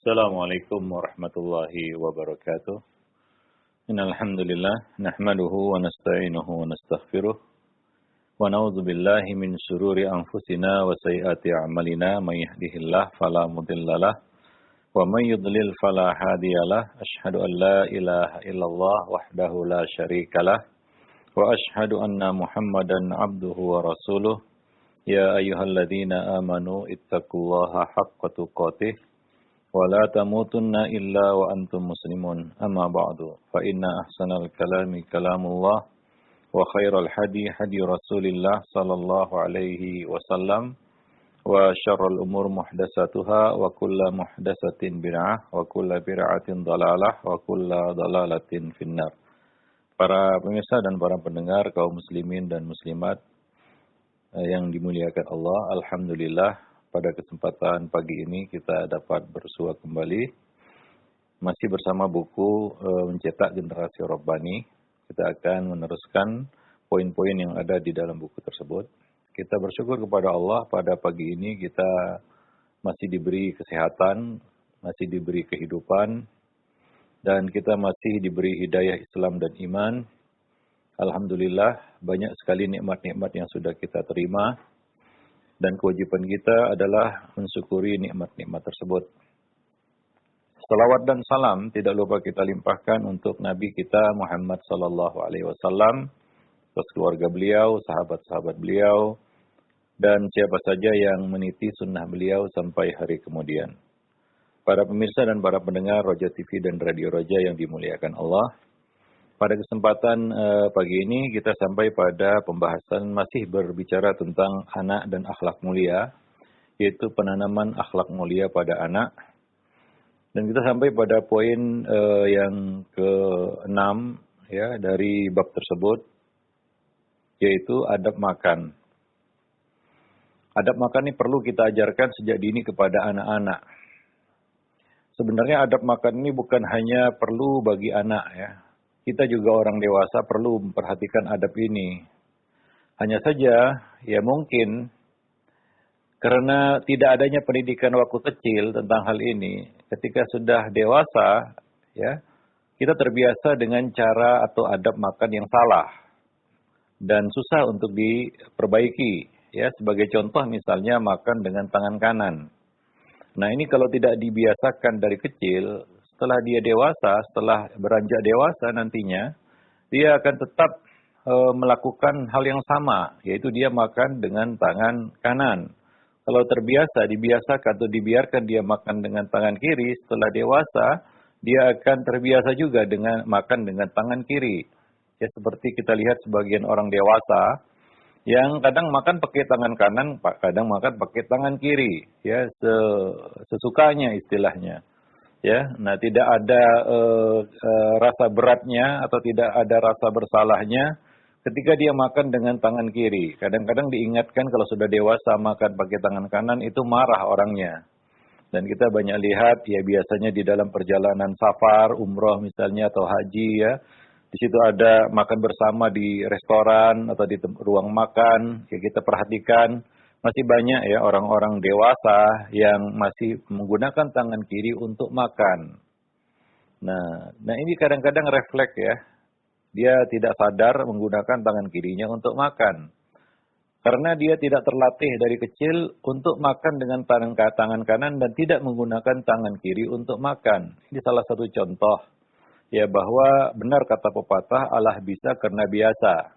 Assalamualaikum warahmatullahi wabarakatuh. Innal hamdalillah nahmaduhu wa nasta'inuhu wa nastaghfiruh wa na'udzu billahi min shururi anfusina wa sayyiati a'malina may yahdihillahu fala mudhillalah wa may yudlil fala hadiyalah. Asyhadu an la ilaha illallah wahdahu la syarikalah wa asyhadu anna Muhammadan abduhu wa rasuluh. Ya ayyuhalladzina amanu ittaqullaha haqqa tuqatih ولا تموتن إلا وأنتم مسلمون أما بعد فإن أحسن الكلام كلام الله وخير الحدي حدي رسول الله صلى الله عليه وسلم وشر الأمور محدثاتها وكل محدثة بدعة وكل بدعة ضلالة وكل ضلالة في النار. Para pemirsa dan para pendengar kaum muslimin dan muslimat yang dimuliakan Allah, alhamdulillah pada kesempatan pagi ini kita dapat bersua kembali masih bersama buku Mencetak Generasi Rabbani. Kita akan meneruskan poin-poin yang ada di dalam buku tersebut. Kita bersyukur kepada Allah pada pagi ini kita masih diberi kesehatan, masih diberi kehidupan, dan kita masih diberi hidayah Islam dan iman. Alhamdulillah banyak sekali nikmat-nikmat yang sudah kita terima. Dan kewajiban kita adalah mensyukuri nikmat-nikmat tersebut. Salawat dan salam tidak lupa kita limpahkan untuk Nabi kita Muhammad sallallahu alaihi wasallam, terus keluarga beliau, sahabat-sahabat beliau, dan siapa saja yang meniti sunnah beliau sampai hari kemudian. Para pemirsa dan para pendengar Roja TV dan Radio Roja yang dimuliakan Allah, pada kesempatan pagi ini kita sampai pada pembahasan masih berbicara tentang anak dan akhlak mulia, yaitu penanaman akhlak mulia pada anak. Dan kita sampai pada poin yang ke-6 ya dari bab tersebut, yaitu adab makan. Adab makan ini perlu kita ajarkan sejak dini kepada anak-anak. Sebenarnya adab makan ini bukan hanya perlu bagi anak ya. Kita juga orang dewasa perlu memperhatikan adab ini. Hanya saja, ya mungkin karena tidak adanya pendidikan waktu kecil tentang hal ini, ketika sudah dewasa, ya kita terbiasa dengan cara atau adab makan yang salah dan susah untuk diperbaiki. Ya, sebagai contoh misalnya makan dengan tangan kanan. Nah ini kalau tidak dibiasakan dari kecil, setelah dia dewasa, setelah beranjak dewasa nantinya, dia akan tetap melakukan hal yang sama, yaitu dia makan dengan tangan kanan. Kalau terbiasa, dibiasakan atau dibiarkan dia makan dengan tangan kiri, setelah dewasa, dia akan terbiasa juga dengan makan dengan tangan kiri. Ya, seperti kita lihat sebagian orang dewasa, yang kadang makan pakai tangan kanan, kadang makan pakai tangan kiri, ya sesukanya istilahnya. Ya, nah tidak ada rasa beratnya atau tidak ada rasa bersalahnya ketika dia makan dengan tangan kiri. Kadang-kadang diingatkan kalau sudah dewasa makan pakai tangan kanan itu marah orangnya. Dan kita banyak lihat ya biasanya di dalam perjalanan safar, umroh misalnya atau haji ya. Di situ ada makan bersama di restoran atau di ruang makan, ya kita perhatikan masih banyak ya orang-orang dewasa yang masih menggunakan tangan kiri untuk makan. Nah ini kadang-kadang refleks ya. Dia tidak sadar menggunakan tangan kirinya untuk makan. Karena dia tidak terlatih dari kecil untuk makan dengan tangan kanan dan tidak menggunakan tangan kiri untuk makan. Ini salah satu contoh ya bahwa benar kata pepatah Allah bisa karena biasa.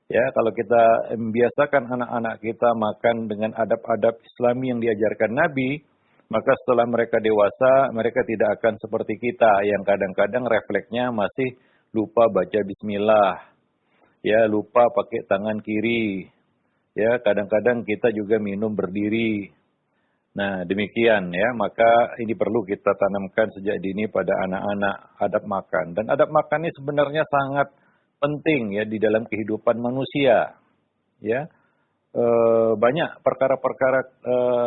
Ya, kalau kita membiasakan anak-anak kita makan dengan adab-adab Islami yang diajarkan Nabi, maka setelah mereka dewasa, mereka tidak akan seperti kita yang kadang-kadang refleksnya masih lupa baca bismillah. Ya, lupa pakai tangan kiri. Ya, kadang-kadang kita juga minum berdiri. Nah, demikian ya, maka ini perlu kita tanamkan sejak dini pada anak-anak adab makan. Dan adab makan ini sebenarnya sangat penting ya di dalam kehidupan manusia, ya banyak perkara-perkara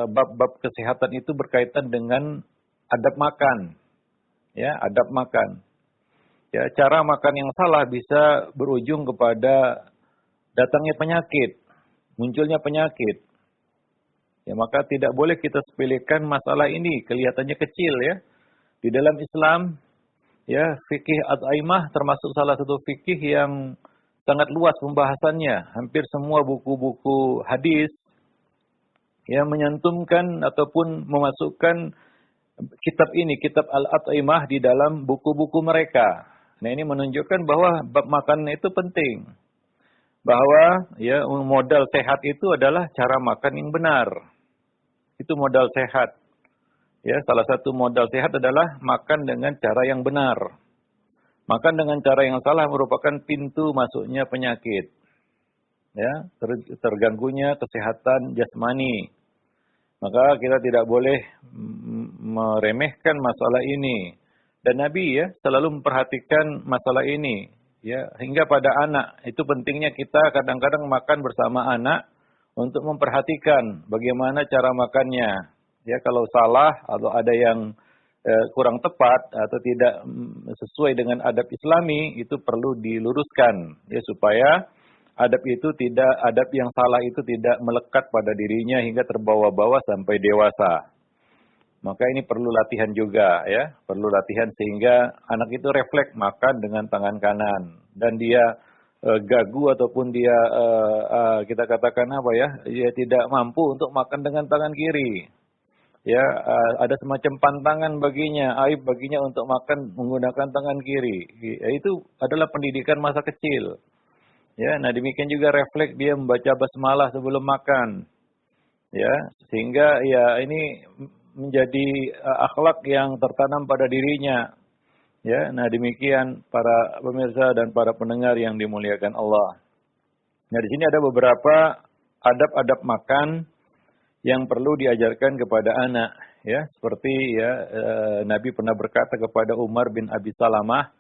bab-bab kesehatan itu berkaitan dengan adab makan, ya adab makan, ya cara makan yang salah bisa berujung kepada datangnya penyakit, munculnya penyakit, Ya, maka tidak boleh kita sepelekan masalah ini, kelihatannya kecil ya. Di dalam Islam, ya, fikih at-taimah termasuk salah satu fikih yang sangat luas pembahasannya. Hampir semua buku-buku hadis yang menyantumkan ataupun memasukkan kitab ini, kitab al-at'imah di dalam buku-buku mereka. Nah, ini menunjukkan bahwa bab makanan itu penting. Bahwa ya modal sehat itu adalah cara makan yang benar. Itu modal sehat. Ya, salah satu modal sehat adalah makan dengan cara yang benar. Makan dengan cara yang salah merupakan pintu masuknya penyakit. Ya, terganggunya kesehatan jasmani. Maka kita tidak boleh meremehkan masalah ini. Dan Nabi ya selalu memperhatikan masalah ini. Ya, hingga pada anak. Itu pentingnya kita kadang-kadang makan bersama anak untuk memperhatikan bagaimana cara makannya. Ya, kalau salah atau ada yang kurang tepat atau tidak sesuai dengan adab Islami, itu perlu diluruskan ya, supaya adab yang salah itu tidak melekat pada dirinya hingga terbawa-bawa sampai dewasa. Maka ini perlu latihan juga ya, perlu latihan sehingga anak itu refleks makan dengan tangan kanan dan dia gagu ataupun dia kita katakan apa ya, dia tidak mampu untuk makan dengan tangan kiri. Ya, ada semacam pantangan baginya, aib baginya untuk makan menggunakan tangan kiri. Ya, itu adalah pendidikan masa kecil. Ya, nah demikian juga refleks dia membaca basmalah sebelum makan. Ya, sehingga ya ini menjadi akhlak yang tertanam pada dirinya. Ya, nah demikian para pemirsa dan para pendengar yang dimuliakan Allah. Nah, di sini ada beberapa adab-adab makan yang perlu diajarkan kepada anak, ya. Seperti ya Nabi pernah berkata kepada Umar bin Abi Salamah,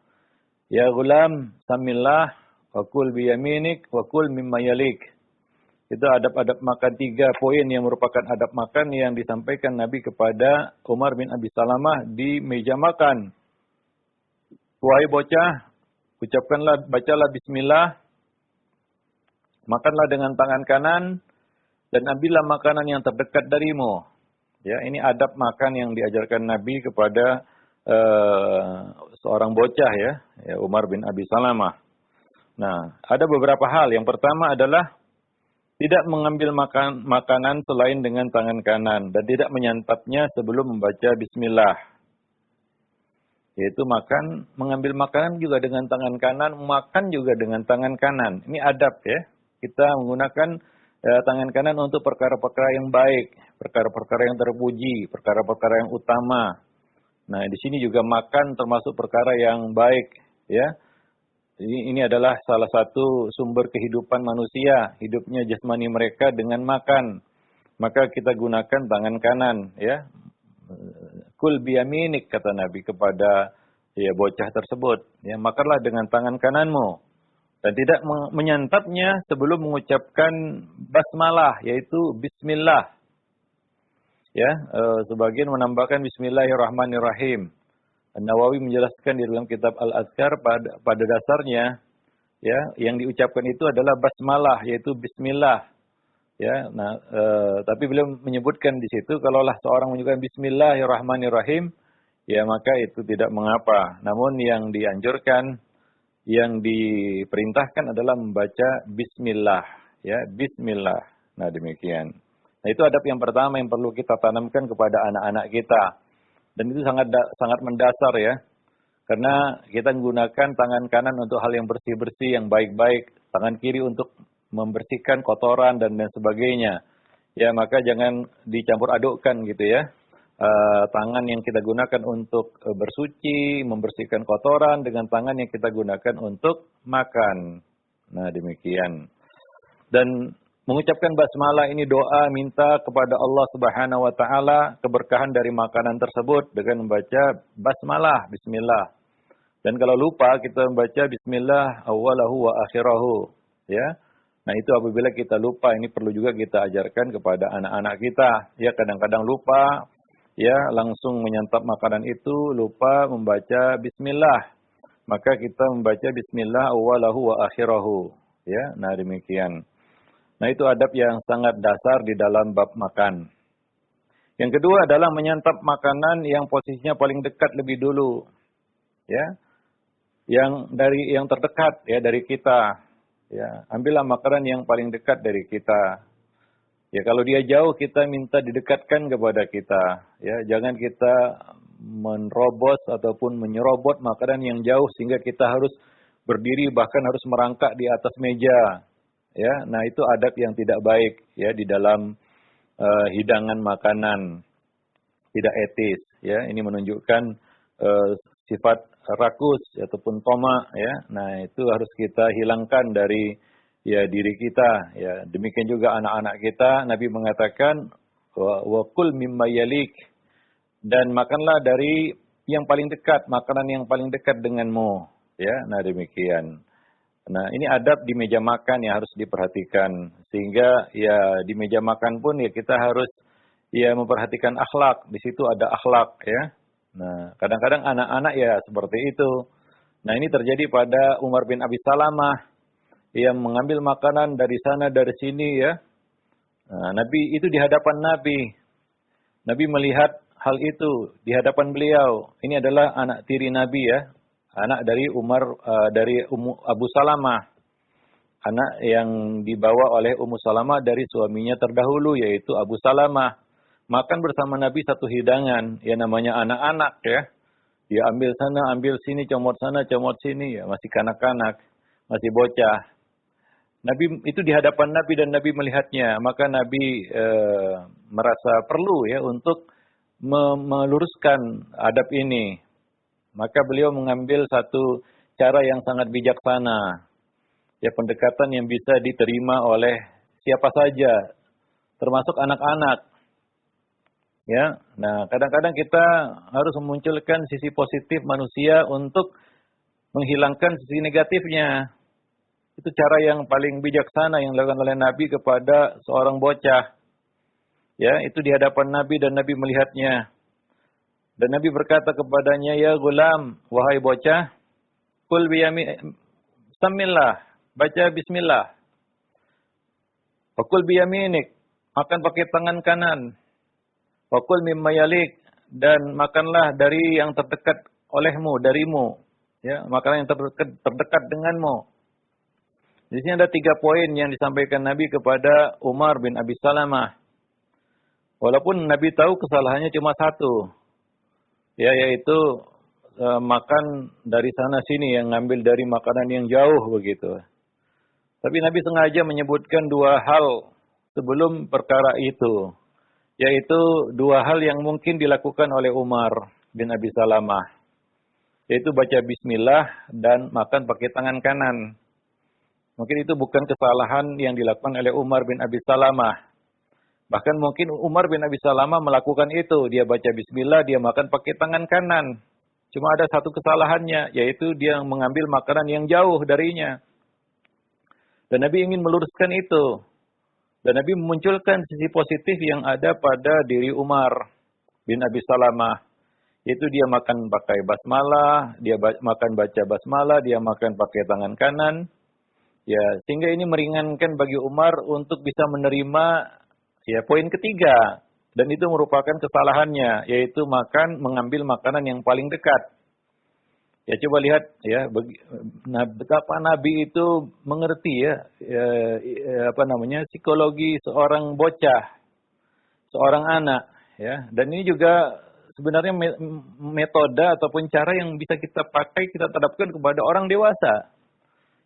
"Ya gulam, samillah wa kul bi yaminik wa kul mimma yalik." Itu adab-adab makan 3 poin yang merupakan adab makan yang disampaikan Nabi kepada Umar bin Abi Salamah di meja makan. Wahai bocah, bacalah bismillah, makanlah dengan tangan kanan, dan ambillah makanan yang terdekat darimu. Ya, ini adab makan yang diajarkan Nabi kepada seorang bocah ya, Umar bin Abi Salamah. Nah, ada beberapa hal. Yang pertama adalah tidak mengambil makanan selain dengan tangan kanan dan tidak menyantapnya sebelum membaca bismillah. Yaitu mengambil makanan juga dengan tangan kanan, makan juga dengan tangan kanan. Ini adab ya. Kita menggunakan tangan kanan untuk perkara-perkara yang baik, perkara-perkara yang terpuji, perkara-perkara yang utama. Nah, di sini juga makan termasuk perkara yang baik ya. Ini adalah salah satu sumber kehidupan manusia, hidupnya jasmani mereka dengan makan. Maka kita gunakan tangan kanan, ya. Kul biyaminik, kata Nabi kepada ya bocah tersebut. Ya, makanlah dengan tangan kananmu. Dan tidak menyantapnya sebelum mengucapkan basmalah, yaitu bismillah. Ya, sebagian menambahkan bismillahirrahmanirrahim. An-Nawawi menjelaskan di dalam kitab Al-Azkar pada dasarnya ya yang diucapkan itu adalah basmalah, yaitu bismillah. Ya, nah tapi beliau menyebutkan di situ kalaulah seorang menyebutkan bismillahirrahmanirrahim ya maka itu tidak mengapa. Namun yang dianjurkan, yang diperintahkan adalah membaca bismillah, ya, bismillah. Nah, demikian. Nah, itu adab yang pertama yang perlu kita tanamkan kepada anak-anak kita. Dan itu sangat mendasar ya. Karena kita menggunakan tangan kanan untuk hal yang bersih-bersih, yang baik-baik. Tangan kiri untuk membersihkan kotoran dan sebagainya. Ya, maka jangan dicampur adukkan gitu ya. Tangan yang kita gunakan untuk bersuci, membersihkan kotoran dengan tangan yang kita gunakan untuk makan. Nah, demikian. Dan mengucapkan basmalah ini doa minta kepada Allah Subhanahu wa taala keberkahan dari makanan tersebut dengan membaca basmalah, bismillah. Dan kalau lupa kita membaca bismillah awwalahu wa akhirahu, ya. Nah, itu apabila kita lupa, ini perlu juga kita ajarkan kepada anak-anak kita. Ya, kadang-kadang lupa, ya, langsung menyantap makanan itu, lupa membaca bismillah. Maka kita membaca bismillah awwalahu wa akhirahu, ya. Nah, demikian. Nah, itu adab yang sangat dasar di dalam bab makan. Yang kedua adalah menyantap makanan yang posisinya paling dekat lebih dulu, ya. Yang terdekat ya dari kita. Ya, ambillah makanan yang paling dekat dari kita. Ya, kalau dia jauh kita minta didekatkan kepada kita. Ya, jangan kita menerobos ataupun menyerobot makanan yang jauh sehingga kita harus berdiri bahkan harus merangkak di atas meja. Ya, nah itu adab yang tidak baik ya di dalam hidangan makanan, tidak etis. Ya, ini menunjukkan sifat rakus ataupun tomak. Ya, nah itu harus kita hilangkan dari ya diri kita. Ya, demikian juga anak-anak kita. Nabi mengatakan wa kul mimma yalik, dan makanlah dari yang paling dekat, makanan yang paling dekat denganmu. Ya, nah demikian. Nah, ini adab di meja makan yang harus diperhatikan. Sehingga ya di meja makan pun ya kita harus ya memperhatikan akhlak. Di situ ada akhlak ya. Nah, kadang-kadang anak-anak ya seperti itu. Nah, ini terjadi pada Umar bin Abi Salamah yang mengambil makanan dari sana dari sini ya. Nah, Nabi itu di hadapan Nabi. Nabi melihat hal itu di hadapan beliau. Ini adalah anak tiri Nabi ya. Anak dari dari Abu Salamah. Anak yang dibawa oleh Ummu Salamah dari suaminya terdahulu yaitu Abu Salamah. Makan bersama Nabi satu hidangan, ya namanya anak-anak ya. Dia ambil sana, ambil sini, comot sana, comot sini, ya masih kanak-kanak, masih bocah. Nabi itu di hadapan Nabi dan Nabi melihatnya, maka Nabi merasa perlu ya untuk meluruskan adab ini. Maka beliau mengambil satu cara yang sangat bijaksana. Ya, pendekatan yang bisa diterima oleh siapa saja, termasuk anak-anak. Ya, nah kadang-kadang kita harus memunculkan sisi positif manusia untuk menghilangkan sisi negatifnya. Itu cara yang paling bijaksana yang dilakukan oleh Nabi kepada seorang bocah. Ya, itu di hadapan Nabi dan Nabi melihatnya. Dan Nabi berkata kepadanya, ya gulam, wahai bocah, kul biyamin, samillah, baca bismillah. Fakul biyaminik, makan pakai tangan kanan. Fakul mimma yalik, dan makanlah dari yang terdekat olehmu, darimu. Ya, makanan yang terdekat denganmu. Di sini ada 3 poin yang disampaikan Nabi kepada Umar bin Abi Salamah. Walaupun Nabi tahu kesalahannya cuma 1. Ya, yaitu makan dari sana sini yang ngambil dari makanan yang jauh begitu. Tapi Nabi sengaja menyebutkan 2 hal sebelum perkara itu. Yaitu 2 hal yang mungkin dilakukan oleh Umar bin Abi Salamah. Yaitu baca bismillah dan makan pakai tangan kanan. Mungkin itu bukan kesalahan yang dilakukan oleh Umar bin Abi Salamah. Bahkan mungkin Umar bin Abi Salamah melakukan itu. Dia baca bismillah, dia makan pakai tangan kanan. Cuma ada satu kesalahannya, yaitu dia mengambil makanan yang jauh darinya. Dan Nabi ingin meluruskan itu. Dan Nabi memunculkan sisi positif yang ada pada diri Umar bin Abi Salamah. Yaitu dia makan pakai basmalah, dia makan baca basmalah, dia makan pakai tangan kanan. Ya, sehingga ini meringankan bagi Umar untuk bisa menerima ya poin ketiga, dan itu merupakan kesalahannya, yaitu mengambil makanan yang paling dekat. Ya coba lihat ya, betapa Nabi itu mengerti ya, psikologi seorang bocah, seorang anak, ya. Dan ini juga sebenarnya metode ataupun cara yang bisa kita pakai, kita terapkan kepada orang dewasa.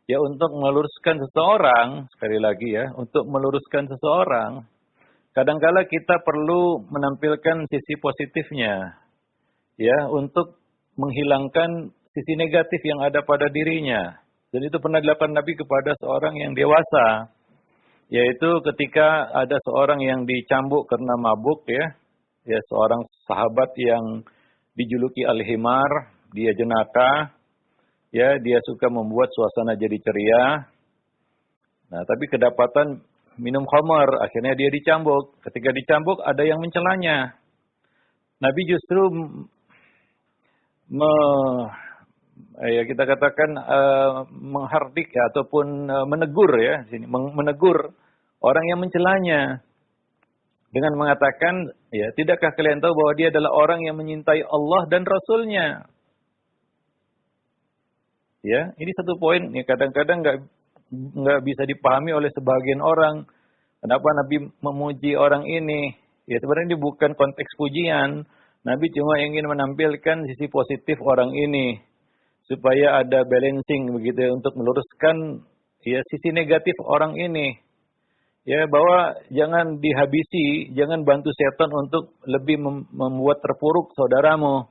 Ya, untuk meluruskan seseorang, sekali lagi ya, untuk meluruskan seseorang, kadangkala kita perlu menampilkan sisi positifnya, ya, untuk menghilangkan sisi negatif yang ada pada dirinya. Dan itu pernah dilakukan Nabi kepada seorang yang dewasa, yaitu ketika ada seorang yang dicambuk karena mabuk, ya, seorang sahabat yang dijuluki Al-Himar, dia jenaka, ya, dia suka membuat suasana jadi ceria. Nah, tapi kedapatan minum khamar, akhirnya dia dicambuk. Ketika dicambuk ada yang mencelanya. Nabi justru kita katakan menghardik ya, ataupun menegur ya, menegur orang yang mencelanya. dengan mengatakan, ya, tidakkah kalian tahu bahwa dia adalah orang yang menyintai Allah dan Rasulnya? Ya, ini satu poin yang kadang-kadang nggak bisa dipahami oleh sebagian orang. Kenapa Nabi memuji orang ini? Ya sebenarnya ini bukan konteks pujian. Nabi cuma ingin menampilkan sisi positif orang ini supaya ada balancing begitu ya, untuk meluruskan ya sisi negatif orang ini. Ya bahwa jangan dihabisi, jangan bantu setan untuk lebih membuat terpuruk saudaramu.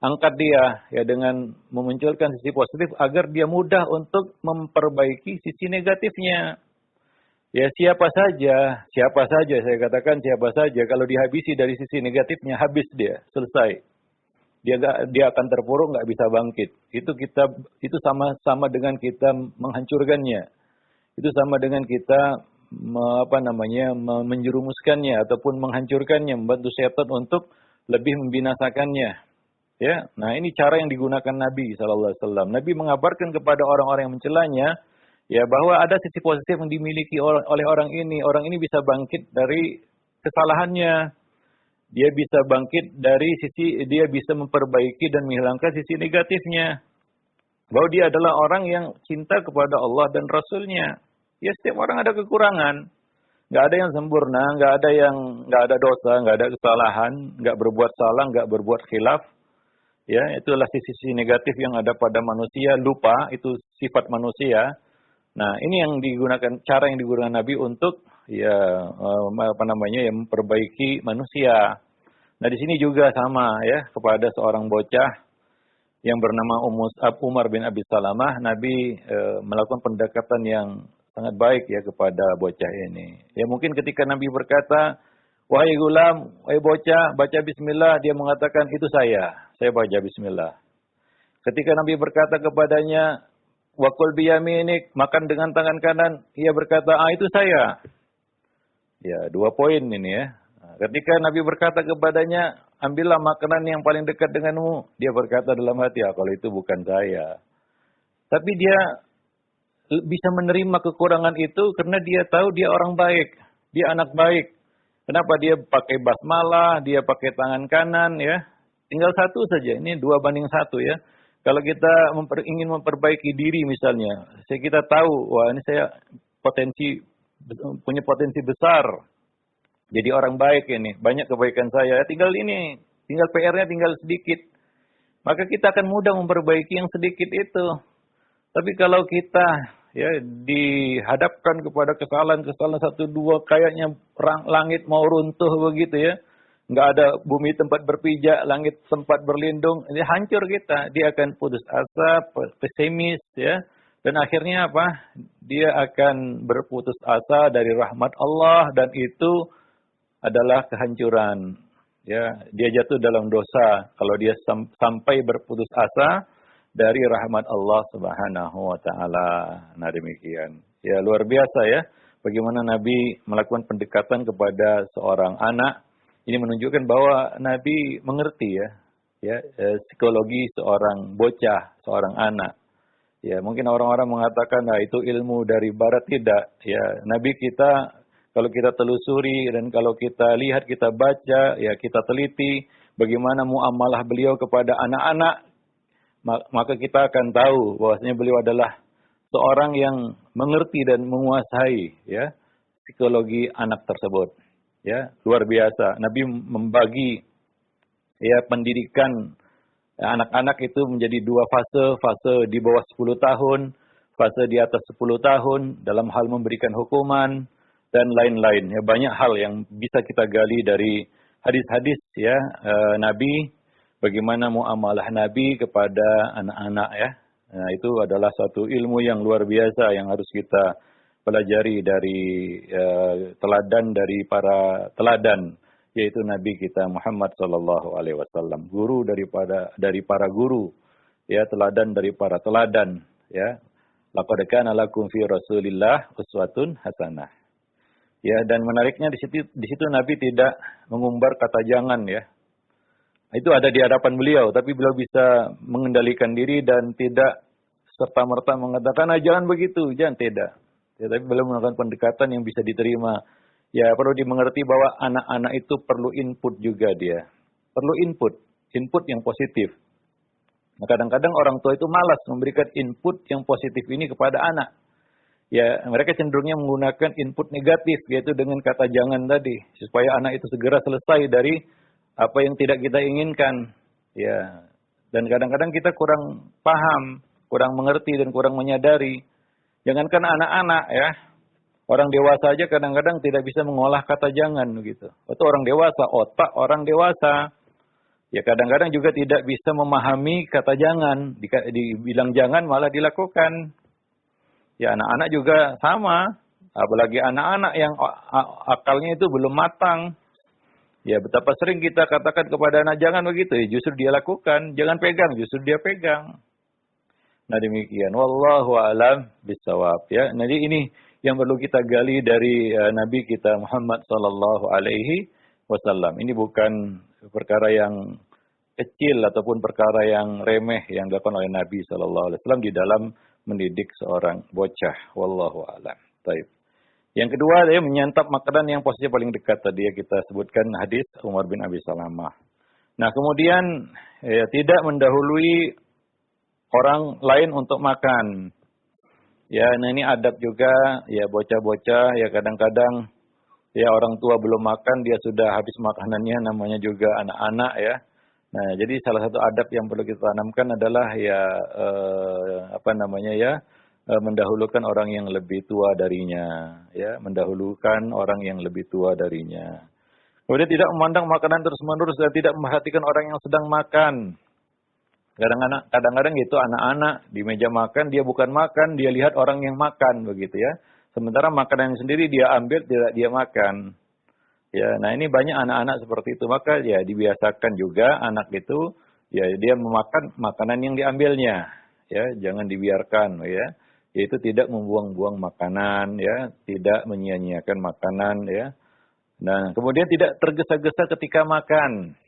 Angkat dia ya dengan memunculkan sisi positif agar dia mudah untuk memperbaiki sisi negatifnya. Ya siapa saja saya katakan siapa saja kalau dihabisi dari sisi negatifnya habis dia, selesai. Dia akan terpuruk nggak bisa bangkit. Itu sama dengan kita menghancurkannya. Itu sama dengan kita menjerumuskannya ataupun menghancurkannya, membantu setan untuk lebih membinasakannya. Ya, nah ini cara yang digunakan Nabi Sallallahu Alaihi Wasallam. Nabi mengabarkan kepada orang-orang yang mencelanya, ya bahwa ada sisi positif yang dimiliki oleh orang ini. Orang ini bisa bangkit dari kesalahannya. Dia bisa bangkit dari sisi, dia bisa memperbaiki dan menghilangkan sisi negatifnya. Bahwa dia adalah orang yang cinta kepada Allah dan Rasulnya. Ya setiap orang ada kekurangan. Nggak ada yang sempurna, nggak ada dosa, nggak ada kesalahan, nggak berbuat salah, nggak berbuat khilaf. Ya, itulah sisi-sisi negatif yang ada pada manusia, lupa, itu sifat manusia. Nah, ini cara yang digunakan Nabi untuk memperbaiki manusia. Nah, di sini juga sama ya kepada seorang bocah yang bernama Umar bin Abi Salamah, Nabi melakukan pendekatan yang sangat baik ya kepada bocah ini. Ya mungkin ketika Nabi berkata, "Wahai gulam, wahai bocah, baca bismillah," dia mengatakan, "Itu saya baca bismillah." Ketika Nabi berkata kepadanya, "Wakul biyaminik," makan dengan tangan kanan, ia berkata, "Itu saya." Ya, 2 poin ini ya. Nah, ketika Nabi berkata kepadanya, "Ambillah makanan yang paling dekat denganmu," dia berkata dalam hati, "Kalau itu bukan saya." Tapi dia bisa menerima kekurangan itu karena dia tahu dia orang baik, dia anak baik. Kenapa dia pakai basmalah, dia pakai tangan kanan ya. Tinggal satu saja, ini 2:1 ya. Kalau kita ingin memperbaiki diri misalnya, kita tahu, wah ini saya punya potensi besar. Jadi orang baik ini, banyak kebaikan saya. Tinggal PR-nya tinggal sedikit. Maka kita akan mudah memperbaiki yang sedikit itu. Tapi kalau kita ya dihadapkan kepada kesalahan 1-2 kayaknya langit mau runtuh begitu ya. Nggak ada bumi tempat berpijak, langit tempat berlindung, ini hancur kita. Dia akan putus asa, pesimis ya. Dan akhirnya apa? Dia akan berputus asa dari rahmat Allah dan itu adalah kehancuran. Ya, dia jatuh dalam dosa kalau dia sampai berputus asa dari rahmat Allah Subhanahu wa taala. Nah, demikian. Ya, luar biasa ya bagaimana Nabi melakukan pendekatan kepada seorang anak. Ini menunjukkan bahwa Nabi mengerti psikologi seorang bocah, seorang anak. Ya, mungkin orang-orang mengatakan, nah itu ilmu dari barat, tidak. Ya, Nabi kita kalau kita telusuri dan kalau kita lihat, kita baca, ya kita teliti bagaimana muamalah beliau kepada anak-anak, maka kita akan tahu bahwasanya beliau adalah seorang yang mengerti dan menguasai ya psikologi anak tersebut. Ya, luar biasa. Nabi membagi ya pendidikan anak-anak itu menjadi 2 fase, fase di bawah 10 tahun, fase di atas 10 tahun dalam hal memberikan hukuman dan lain-lain. Ya, banyak hal yang bisa kita gali dari hadis-hadis ya Nabi, bagaimana muamalah Nabi kepada anak-anak ya. Nah, itu adalah suatu ilmu yang luar biasa yang harus kita pelajari dari teladan dari para teladan, yaitu Nabi kita Muhammad sallallahu alaihi wasallam, guru dari para guru, ya teladan dari para teladan, ya. Laqad kana lakum fi Rasulillah uswatun hasanah. Ya, dan menariknya di situ Nabi tidak mengumbar kata jangan ya. Itu ada di hadapan beliau, tapi beliau bisa mengendalikan diri dan tidak serta-merta mengatakan, jangan begitu, jangan, tidak. Ya, tapi beliau melakukan pendekatan yang bisa diterima. Ya, perlu dimengerti bahwa anak-anak itu perlu input juga dia. Perlu input yang positif. Nah, kadang-kadang orang tua itu malas memberikan input yang positif ini kepada anak. Ya, mereka cenderungnya menggunakan input negatif, yaitu dengan kata jangan tadi, supaya anak itu segera selesai dari apa yang tidak kita inginkan. Ya, dan kadang-kadang kita kurang paham, kurang mengerti dan kurang menyadari. Jangankan anak-anak ya, orang dewasa aja kadang-kadang tidak bisa mengolah kata jangan begitu. Itu orang dewasa, otak orang dewasa. Ya kadang-kadang juga tidak bisa memahami kata jangan. Dibilang jangan malah dilakukan. Ya anak-anak juga sama. Apalagi anak-anak yang akalnya itu belum matang. Ya betapa sering kita katakan kepada anak jangan begitu. Ya, justru dia lakukan. Jangan pegang, justru dia pegang. Nah demikian. Wallahu a'lam bishawab. Ya, jadi ini yang perlu kita gali dari Nabi kita Muhammad sallallahu alaihi wasallam. Ini bukan perkara yang kecil ataupun perkara yang remeh yang dilakukan oleh Nabi sallallahu alaihi wasallam di dalam mendidik seorang bocah. Wallahu a'lam. Baik. Yang kedua dia menyantap makanan yang posisi paling dekat tadi ya kita sebutkan hadis Umar bin Abi Salamah. Nah, kemudian ya, tidak mendahului orang lain untuk makan. Ya, nah ini adab juga, ya bocah-bocah, ya kadang-kadang, ya orang tua belum makan, dia sudah habis makanannya, namanya juga anak-anak ya. Nah, jadi salah satu adab yang perlu kita tanamkan adalah ya, mendahulukan orang yang lebih tua darinya. Ya, mendahulukan orang yang lebih tua darinya. Kemudian tidak memandang makanan terus-menerus dan tidak memperhatikan orang yang sedang makan. Kadang-kadang gitu anak-anak di meja makan, dia bukan makan, dia lihat orang yang makan begitu ya. Sementara makanan sendiri dia ambil, tidak dia makan. Ya, nah ini banyak anak-anak seperti itu. Maka ya dibiasakan juga anak itu, ya dia memakan makanan yang diambilnya. Ya, jangan dibiarkan ya. Yaitu tidak membuang-buang makanan ya, tidak menyia-nyiakan makanan ya. Nah, kemudian tidak tergesa-gesa ketika makan.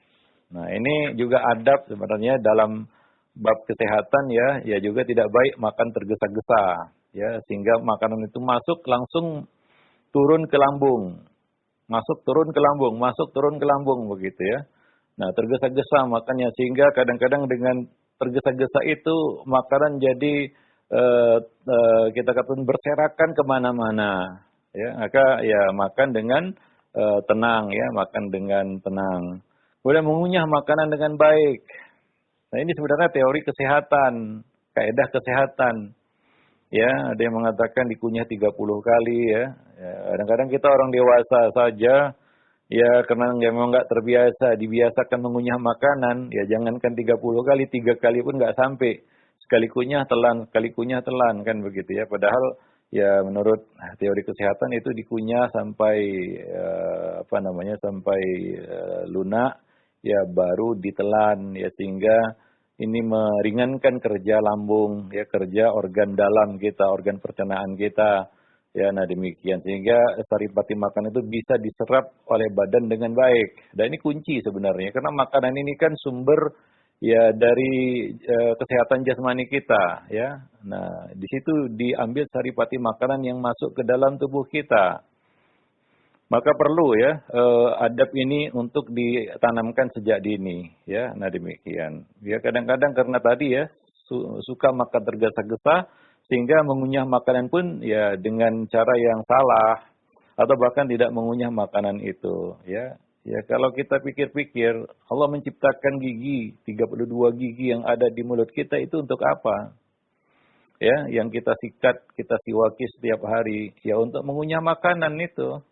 Nah, ini juga adab sebenarnya dalam bab kesehatan ya, ya juga tidak baik makan tergesa-gesa ya, sehingga makanan itu masuk langsung turun ke lambung. Masuk turun ke lambung, masuk turun ke lambung begitu ya. Nah, tergesa-gesa makannya sehingga kadang-kadang dengan tergesa-gesa itu makanan jadi kita katakan berserakan kemana-mana ya, maka ya makan dengan tenang ya, makan dengan tenang. Kemudian mengunyah makanan dengan baik. Nah ini sebenarnya teori kesehatan, kaidah kesehatan. Ya, ada yang mengatakan dikunyah 30 kali ya. Kadang-kadang kita orang dewasa saja, ya karena memang nggak terbiasa, dibiasakan mengunyah makanan, ya jangankan 30 kali, 3 kali pun nggak sampai. Sekali kunyah telan kan begitu ya. Padahal ya menurut teori kesehatan itu dikunyah sampai sampai lunak ya baru ditelan ya, sehingga ini meringankan kerja lambung ya, kerja organ dalam kita, organ pencernaan kita ya. Nah demikian sehingga saripati makan itu bisa diserap oleh badan dengan baik. Dan ini kunci sebenarnya karena makanan ini kan sumber ya dari kesehatan jasmani kita ya. Nah, di situ diambil saripati makanan yang masuk ke dalam tubuh kita. Maka perlu ya adab ini untuk ditanamkan sejak dini ya. Nah, demikian. Ya kadang-kadang karena tadi ya suka makan tergesa-gesa sehingga mengunyah makanan pun ya dengan cara yang salah atau bahkan tidak mengunyah makanan itu ya. Ya kalau kita pikir-pikir, Allah menciptakan gigi, 32 gigi yang ada di mulut kita itu untuk apa? Ya, yang kita sikat, kita siwaki setiap hari, ya untuk mengunyah makanan itu.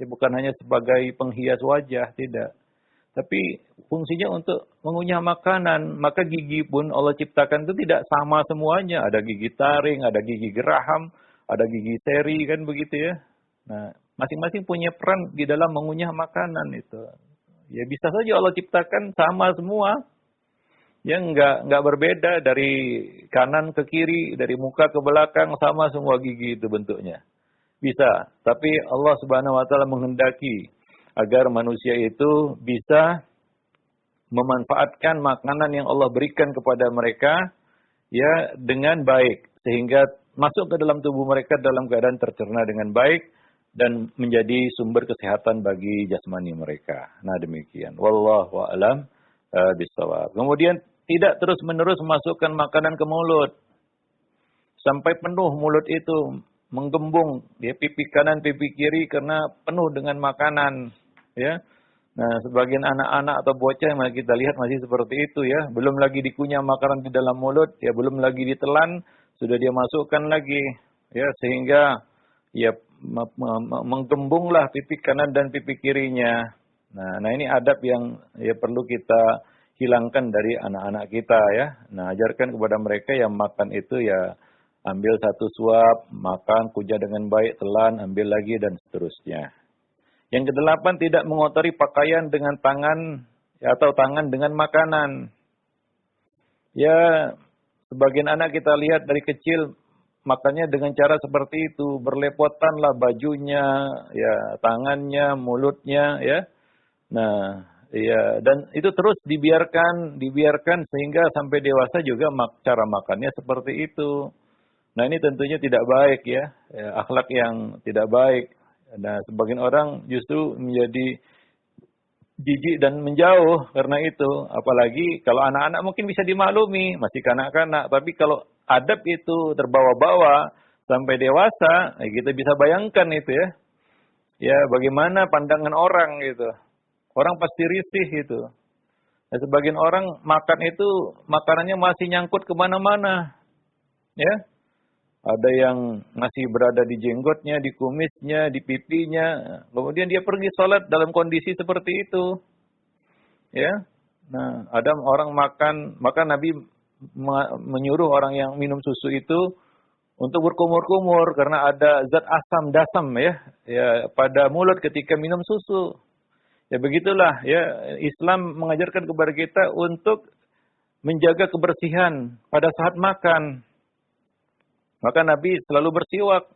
Ya, bukan hanya sebagai penghias wajah, tidak. Tapi fungsinya untuk mengunyah makanan, maka gigi pun Allah ciptakan itu tidak sama semuanya. Ada gigi taring, ada gigi geraham, ada gigi seri, kan begitu ya. Nah, masing-masing punya peran di dalam mengunyah makanan itu. Ya bisa saja Allah ciptakan sama semua. Ya enggak berbeda dari kanan ke kiri, dari muka ke belakang, sama semua gigi itu bentuknya. Bisa, tapi Allah Subhanahu wa taala menghendaki agar manusia itu bisa memanfaatkan makanan yang Allah berikan kepada mereka ya dengan baik sehingga masuk ke dalam tubuh mereka dalam keadaan tercerna dengan baik dan menjadi sumber kesehatan bagi jasmani mereka. Nah, demikian. Wallahu a'lam bishawab. Kemudian tidak terus-menerus masukkan makanan ke mulut sampai penuh mulut itu menggembung, dia pipi kanan, pipi kiri karena penuh dengan makanan, ya. Nah, sebagian anak-anak atau bocah yang kita lihat masih seperti itu, ya. Belum lagi dikunyah makanan di dalam mulut, ya, belum lagi ditelan, sudah dia masukkan lagi, ya, sehingga ya menggembunglah pipi kanan dan pipi kirinya. Nah, ini adab yang ya perlu kita hilangkan dari anak-anak kita, ya. Nah, ajarkan kepada mereka yang makan itu ya ambil satu suap, makan, kunyah dengan baik, telan, ambil lagi dan seterusnya. Yang kedelapan, tidak mengotori pakaian dengan tangan ya, atau tangan dengan makanan. Ya, sebagian anak kita lihat dari kecil makannya dengan cara seperti itu, berlepotanlah bajunya, ya, tangannya, mulutnya, ya. Nah, ya, dan itu terus dibiarkan sehingga sampai dewasa juga cara makannya seperti itu. Nah, ini tentunya tidak baik, ya, akhlak yang tidak baik. Nah, sebagian orang justru menjadi jijik dan menjauh karena itu. Apalagi kalau anak-anak mungkin bisa dimaklumi, masih kanak-kanak. Tapi kalau adab itu terbawa-bawa sampai dewasa, kita bisa bayangkan itu, ya. Ya, bagaimana pandangan orang gitu. Orang pasti risih gitu. Nah, sebagian orang makan itu, makanannya masih nyangkut kemana-mana. Ya. Ada yang masih berada di jenggotnya, di kumisnya, di pipinya. Kemudian dia pergi sholat dalam kondisi seperti itu. Ya. Nah, ada orang makan, maka Nabi menyuruh orang yang minum susu itu untuk berkumur-kumur karena ada zat asam dasam, ya, ya pada mulut ketika minum susu. Ya begitulah, ya, Islam mengajarkan kepada kita untuk menjaga kebersihan pada saat makan. Maka Nabi selalu bersiwak,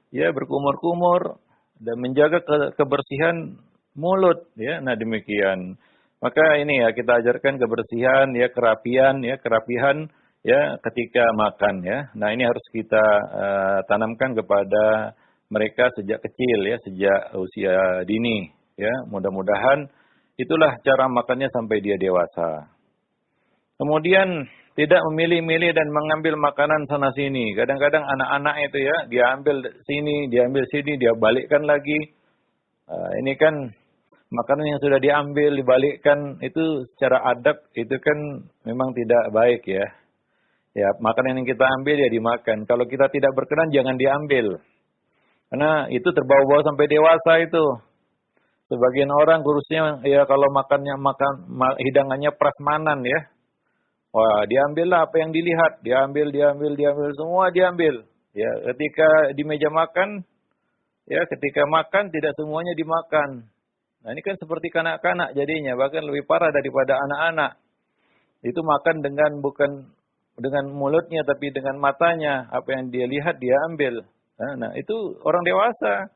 ya, berkumur-kumur dan menjaga kebersihan mulut, ya. Nah, demikian. Maka ini ya kita ajarkan kebersihan, ya, kerapian, ya, ketika makan, ya. Nah, ini harus kita tanamkan kepada mereka sejak kecil, ya, sejak usia dini, ya. Mudah-mudahan itulah cara makannya sampai dia dewasa. Kemudian tidak memilih-milih dan mengambil makanan sana sini. Kadang-kadang anak-anak itu, ya, dia ambil sini, dia balikkan lagi. Ini kan makanan yang sudah diambil, dibalikkan, itu secara adab itu kan memang tidak baik, ya. Ya, makanan yang kita ambil ya dimakan. Kalau kita tidak berkenan jangan diambil. Karena itu terbawa-bawa sampai dewasa itu. Sebagian orang kurusnya ya kalau hidangannya prasmanan, ya. Wah, diambillah apa yang dilihat, diambil, semua diambil. Ya, ketika di meja makan, ya, ketika makan tidak semuanya dimakan. Nah, ini kan seperti kanak-kanak jadinya, bahkan lebih parah daripada anak-anak. Itu makan bukan dengan mulutnya, tapi dengan matanya. Apa yang dia lihat, dia ambil. Nah, itu orang dewasa.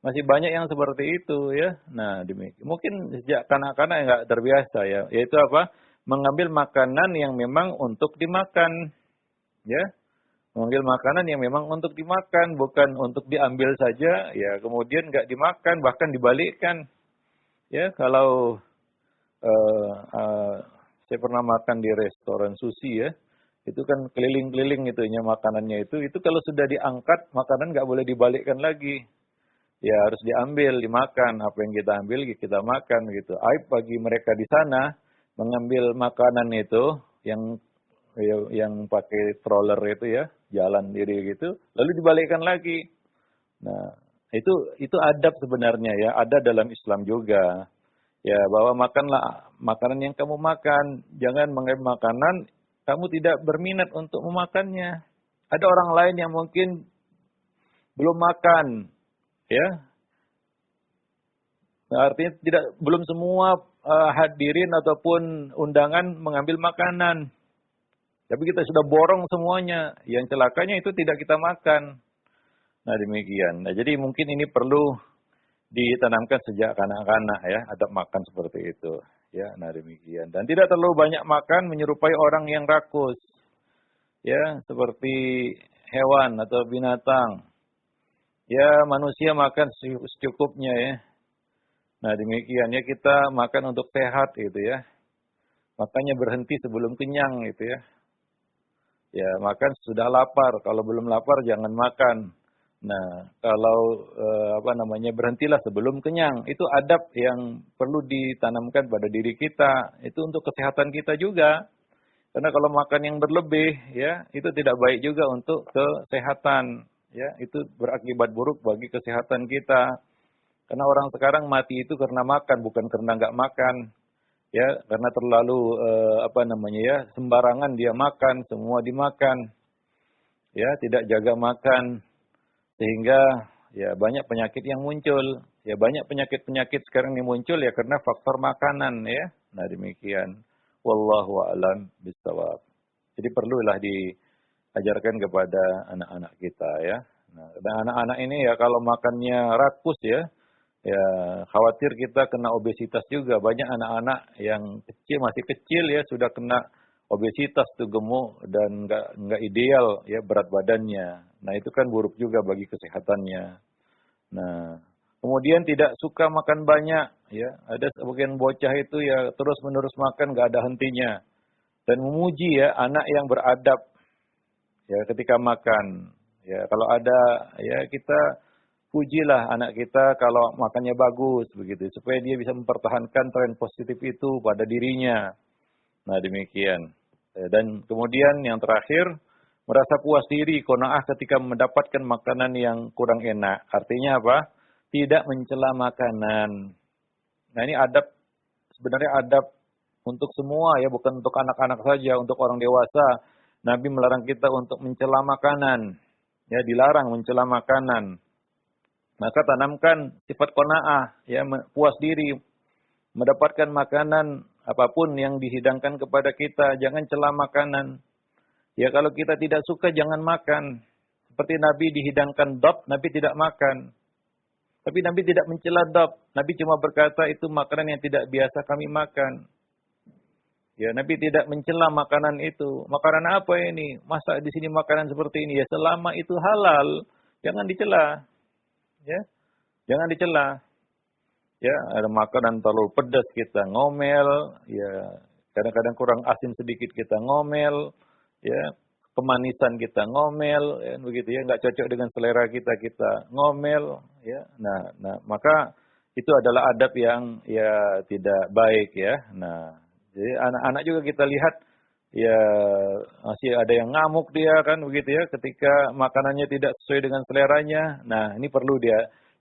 Masih banyak yang seperti itu, ya. Nah, demikian. Mungkin sejak kanak-kanak nggak terbiasa, ya. Yaitu apa? Mengambil makanan yang memang untuk dimakan, ya, mengambil makanan yang memang untuk dimakan, bukan untuk diambil saja, ya, kemudian nggak dimakan, bahkan dibalikkan, ya. Kalau saya pernah makan di restoran sushi, ya, itu kan keliling-keliling itunya makanannya itu kalau sudah diangkat makanan nggak boleh dibalikkan lagi, ya, harus diambil, dimakan, apa yang kita ambil kita makan gitu. Aib bagi mereka di sana mengambil makanan itu yang pakai stroller itu, ya, jalan diri gitu, lalu dibalikkan lagi. Nah, itu adab sebenarnya, ya, ada dalam Islam juga. Ya, bahwa makanlah makanan yang kamu makan, jangan mengambil makanan kamu tidak berminat untuk memakannya. Ada orang lain yang mungkin belum makan, ya. Nah, artinya belum semua hadirin ataupun undangan mengambil makanan. Tapi kita sudah borong semuanya. Yang celakanya itu tidak kita makan. Nah, demikian. Nah, jadi mungkin ini perlu ditanamkan sejak kanak-kanak, ya, adab makan seperti itu. Ya, nah demikian. Dan tidak terlalu banyak makan menyerupai orang yang rakus. Ya, seperti hewan atau binatang. Ya, manusia makan secukupnya ya. Nah, demikian ya, kita makan untuk sehat gitu ya. Makanya berhenti sebelum kenyang gitu ya. Ya, makan sudah lapar. Kalau belum lapar jangan makan. Nah, kalau berhentilah sebelum kenyang. Itu adab yang perlu ditanamkan pada diri kita. Itu untuk kesehatan kita juga. Karena kalau makan yang berlebih, ya, itu tidak baik juga untuk kesehatan. Ya, itu berakibat buruk bagi kesehatan kita. Karena orang sekarang mati itu karena makan, bukan karena nggak makan. Ya, karena terlalu sembarangan dia makan, semua dimakan. Ya, tidak jaga makan sehingga ya banyak penyakit yang muncul. Ya, banyak penyakit-penyakit sekarang yang muncul ya karena faktor makanan ya. Nah, demikian. Wallahu a'lam bishawab. Jadi perlulah diajarkan kepada anak-anak kita ya. Nah, dan anak-anak ini ya kalau makannya rakus ya, ya khawatir kita kena obesitas juga. Banyak anak-anak yang kecil, masih kecil ya sudah kena obesitas tuh, gemuk dan nggak ideal ya berat badannya. Nah, itu kan buruk juga bagi kesehatannya. Nah, kemudian tidak suka makan banyak ya. Ada sebagian bocah itu ya terus-menerus makan nggak ada hentinya. Dan memuji ya anak yang beradab ya ketika makan. Ya, kalau ada ya kita pujilah anak kita kalau makannya bagus begitu supaya dia bisa mempertahankan tren positif itu pada dirinya. Nah, demikian. Dan kemudian yang terakhir, merasa puas diri, qanaah ketika mendapatkan makanan yang kurang enak. Artinya apa? Tidak mencela makanan. Nah, ini adab, sebenarnya adab untuk semua ya, bukan untuk anak-anak saja, untuk orang dewasa. Nabi melarang kita untuk mencela makanan. Ya, dilarang mencela makanan. Maka tanamkan sifat qanaah, ya, puas diri, mendapatkan makanan apapun yang dihidangkan kepada kita, jangan cela makanan. Ya, kalau kita tidak suka jangan makan. Seperti Nabi dihidangkan dab, Nabi tidak makan. Tapi Nabi tidak mencela dab. Nabi cuma berkata itu makanan yang tidak biasa kami makan. Ya, Nabi tidak mencela makanan itu. Makanan apa ini? Masa di sini makanan seperti ini? Ya, selama itu halal, jangan dicela. Ya, jangan dicela. Ya, ada makanan terlalu pedas kita ngomel, ya kadang-kadang kurang asin sedikit kita ngomel, ya kemanisan kita ngomel, ya, begitu ya, nggak cocok dengan selera kita kita ngomel, ya. Nah, maka itu adalah adab yang ya tidak baik ya. Nah, jadi anak-anak juga kita lihat ya masih ada yang ngamuk dia kan begitu ya ketika makanannya tidak sesuai dengan seleranya. Nah, ini perlu